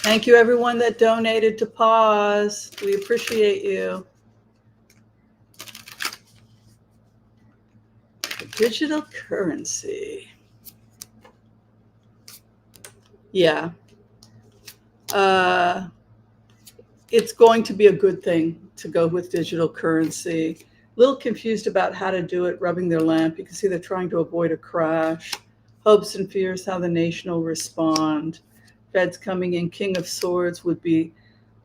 Thank you, everyone that donated to Paws. We appreciate you. Digital currency. Yeah. It's going to be a good thing to go with digital currency. A little confused about how to do it, rubbing their lamp. You can see they're trying to avoid a crash. Hopes and fears, how the nation will respond. Feds coming in. King of Swords would be,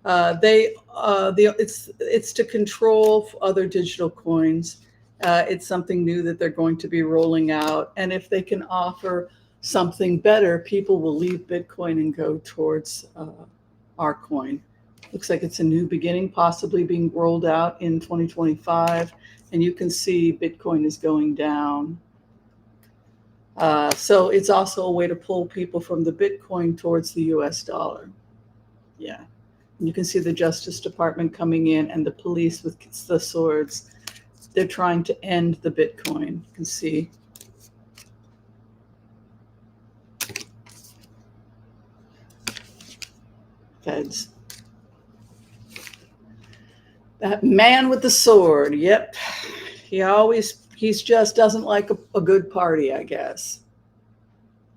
it's to control other digital coins. It's something new that they're going to be rolling out. And if they can offer something better, people will leave Bitcoin and go towards our coin. Looks like it's a new beginning, possibly being rolled out in 2025. And you can see Bitcoin is going down. So it's also a way to pull people from the Bitcoin towards the US dollar. Yeah. And you can see the Justice Department coming in and the police with the swords. They're trying to end the Bitcoin. You can see. Feds. That man with the sword. Yep. He's just doesn't like a good party, I guess.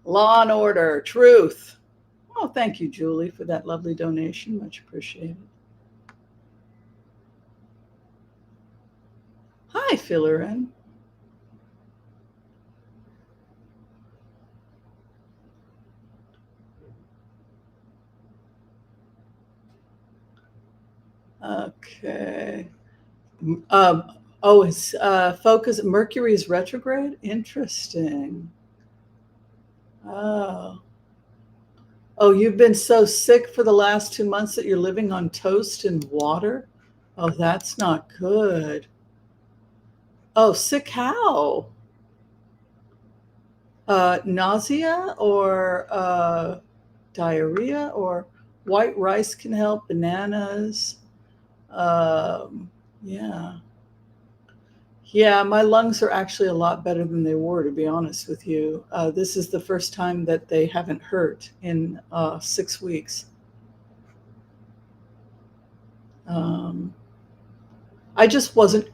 Law and order, truth. Oh, thank you, Julie, for that lovely donation. Much appreciated. Hi, Fillerin. Okay. It's focus. Mercury is retrograde. Interesting. Oh. Oh, you've been so sick for the last 2 months that you're living on toast and water? Oh, that's not good. Oh, sick how? Nausea or diarrhea or white rice can help, bananas. Yeah. Yeah, my lungs are actually a lot better than they were, to be honest with you. This is the first time that they haven't hurt in 6 weeks. Um, I just wasn't,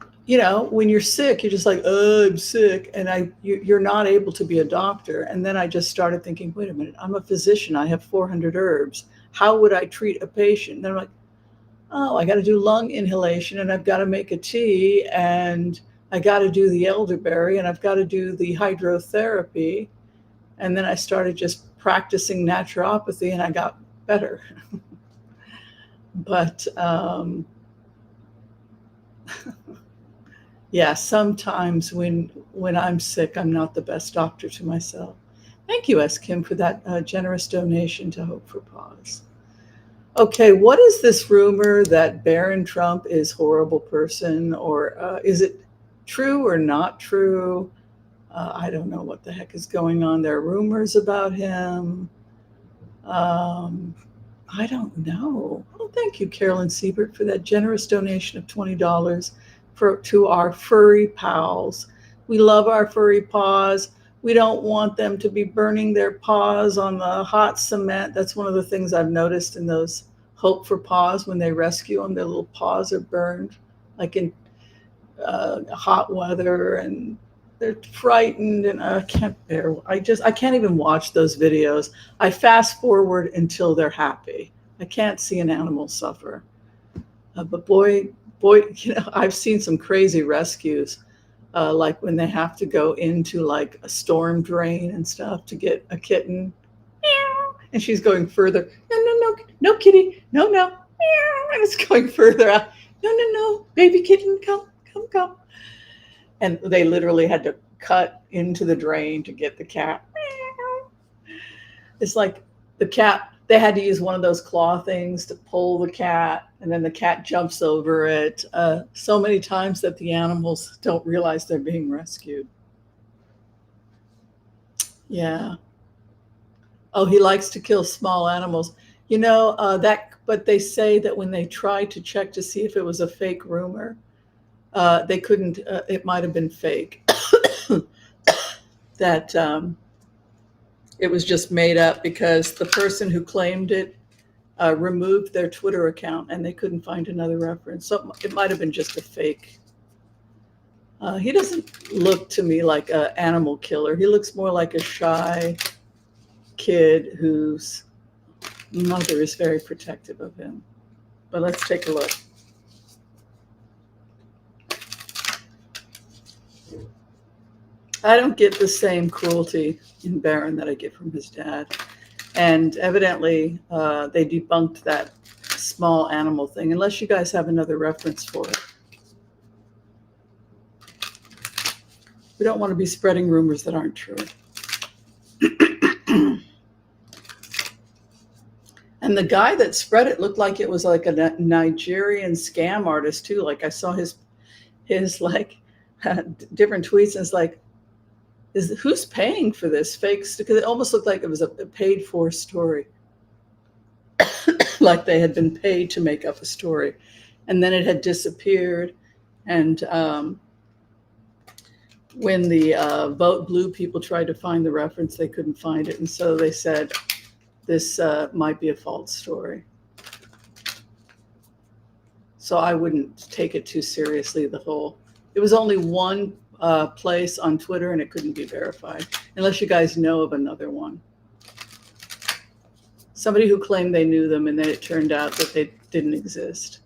when you're sick, you're just like, oh, I'm sick. And you're not able to be a doctor. And then I just started thinking, wait a minute, I'm a physician. I have 400 herbs. How would I treat a patient? And then I'm like, oh, I got to do lung inhalation and I've got to make a tea and I got to do the elderberry and I've got to do the hydrotherapy. And then I started just practicing naturopathy and I got better. But yeah, sometimes when I'm sick, I'm not the best doctor to myself. Thank you, S. Kim, for that generous donation to Hope for Paws. Okay, what is this rumor that Barron Trump is a horrible person, or is it true or not true? I don't know what the heck is going on. There are rumors about him. I don't know. Oh, thank you, Carolyn Siebert, for that generous donation of $20 to our furry pals. We love our furry paws. We don't want them to be burning their paws on the hot cement. That's one of the things I've noticed in those Hope for Paws. When they rescue them, their little paws are burned, like in hot weather, and they're frightened, and I can't bear. I can't even watch those videos. I fast forward until they're happy. I can't see an animal suffer. But boy, I've seen some crazy rescues, like when they have to go into like a storm drain and stuff to get a kitten. Meow. And she's going further. No, no, no, no, kitty. No, no. Meow. And it's going further out. No, no, no, baby kitten, come, come, come. And they literally had to cut into the drain to get the cat. It's like the cat, they had to use one of those claw things to pull the cat, and then the cat jumps over it so many times that the animals don't realize they're being rescued. Yeah. Oh, he likes to kill small animals. But they say that when they tried to check to see if it was a fake rumor, they couldn't, it might have been fake. That it was just made up because the person who claimed it removed their Twitter account and they couldn't find another reference. So it might have been just a fake. He doesn't look to me like an animal killer. He looks more like a shy kid whose mother is very protective of him. But let's take a look. I don't get the same cruelty in Barron that I get from his dad. And evidently, they debunked that small animal thing, unless you guys have another reference for it. We don't want to be spreading rumors that aren't true. And the guy that spread it looked like it was like a Nigerian scam artist too. Like I saw his like different tweets, and it's like, who's paying for this fake? Because it almost looked like it was a paid for story. Like they had been paid to make up a story, and then it had disappeared. And when the Vote Blue people tried to find the reference, they couldn't find it, and so they said this might be a false story. So I wouldn't take it too seriously. It was only one place on Twitter, and it couldn't be verified, unless you guys know of another one. Somebody who claimed they knew them, and then it turned out that they didn't exist.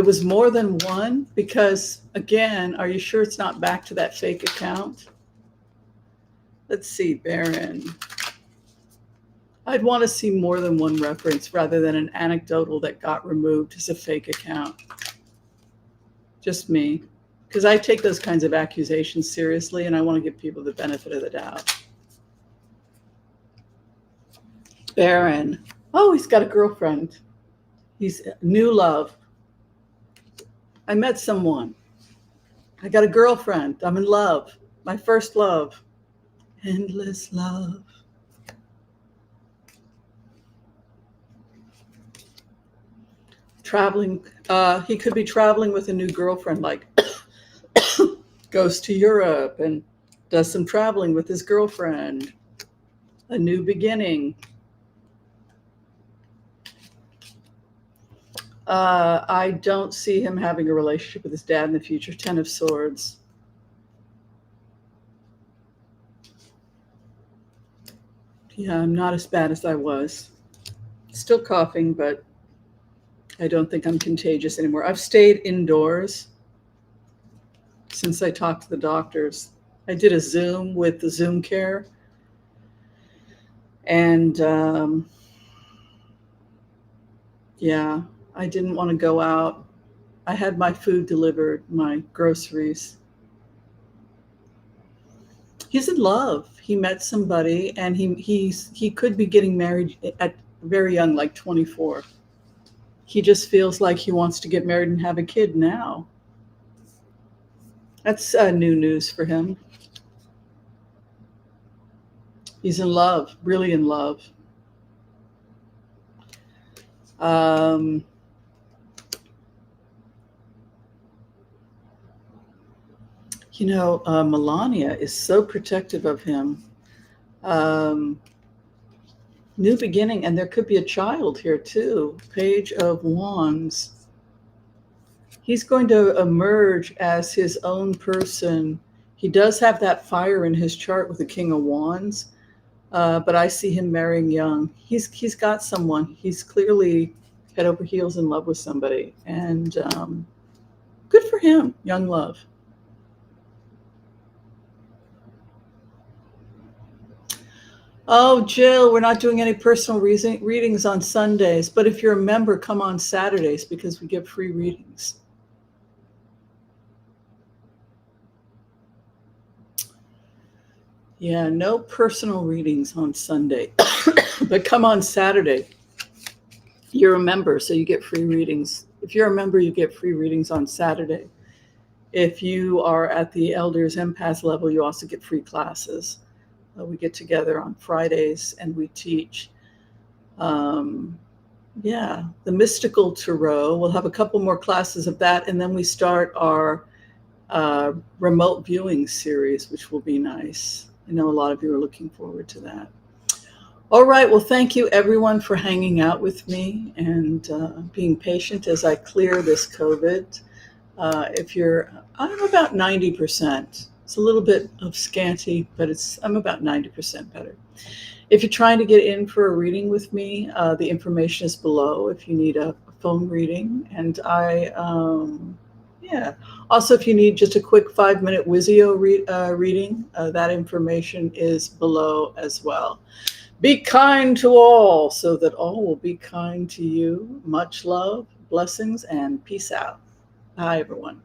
it was more than one because, again, are you sure it's not back to that fake account? Let's see, Barron. I'd want to see more than one reference rather than an anecdotal that got removed as a fake account. Just me. Because I take those kinds of accusations seriously and I want to give people the benefit of the doubt. Barron. Oh, he's got a girlfriend. He's new love. I met someone. I got a girlfriend. I'm in love. My first love. Endless love. Traveling. He could be traveling with a new girlfriend, like goes to Europe and does some traveling with his girlfriend. A new beginning. I don't see him having a relationship with his dad in the future. 10 of Swords. Yeah, I'm not as bad as I was. Still coughing, but I don't think I'm contagious anymore. I've stayed indoors since I talked to the doctors. I did a Zoom with the Zoom Care. And yeah, I didn't want to go out. I had my food delivered, my groceries. He's in love. He met somebody, and he could be getting married at very young, like 24. He just feels like he wants to get married and have a kid now. That's new news for him. He's in love, really in love. Melania is so protective of him. New beginning, and there could be a child here too. Page of Wands. He's going to emerge as his own person. He does have that fire in his chart with the King of Wands, but I see him marrying young. He's got someone. He's clearly head over heels in love with somebody, and good for him. Young love. Oh, Jill, we're not doing any personal readings on Sundays, but if you're a member, come on Saturdays because we give free readings. Yeah, no personal readings on Sunday, but come on Saturday. You're a member, so you get free readings. If you're a member, you get free readings on Saturday. If you are at the Elders Empath level, you also get free classes. We get together on Fridays and we teach. The mystical tarot. We'll have a couple more classes of that, and then we start our remote viewing series, which will be nice. I know a lot of you are looking forward to that. All right. Well, thank you, everyone, for hanging out with me and being patient as I clear this COVID. I'm about 90%. It's a little bit of scanty, but I'm about 90% better. If you're trying to get in for a reading with me, the information is below if you need a phone reading. And also if you need just a quick 5-minute Wizio reading, that information is below as well. Be kind to all so that all will be kind to you. Much love, blessings, and peace out. Bye, everyone.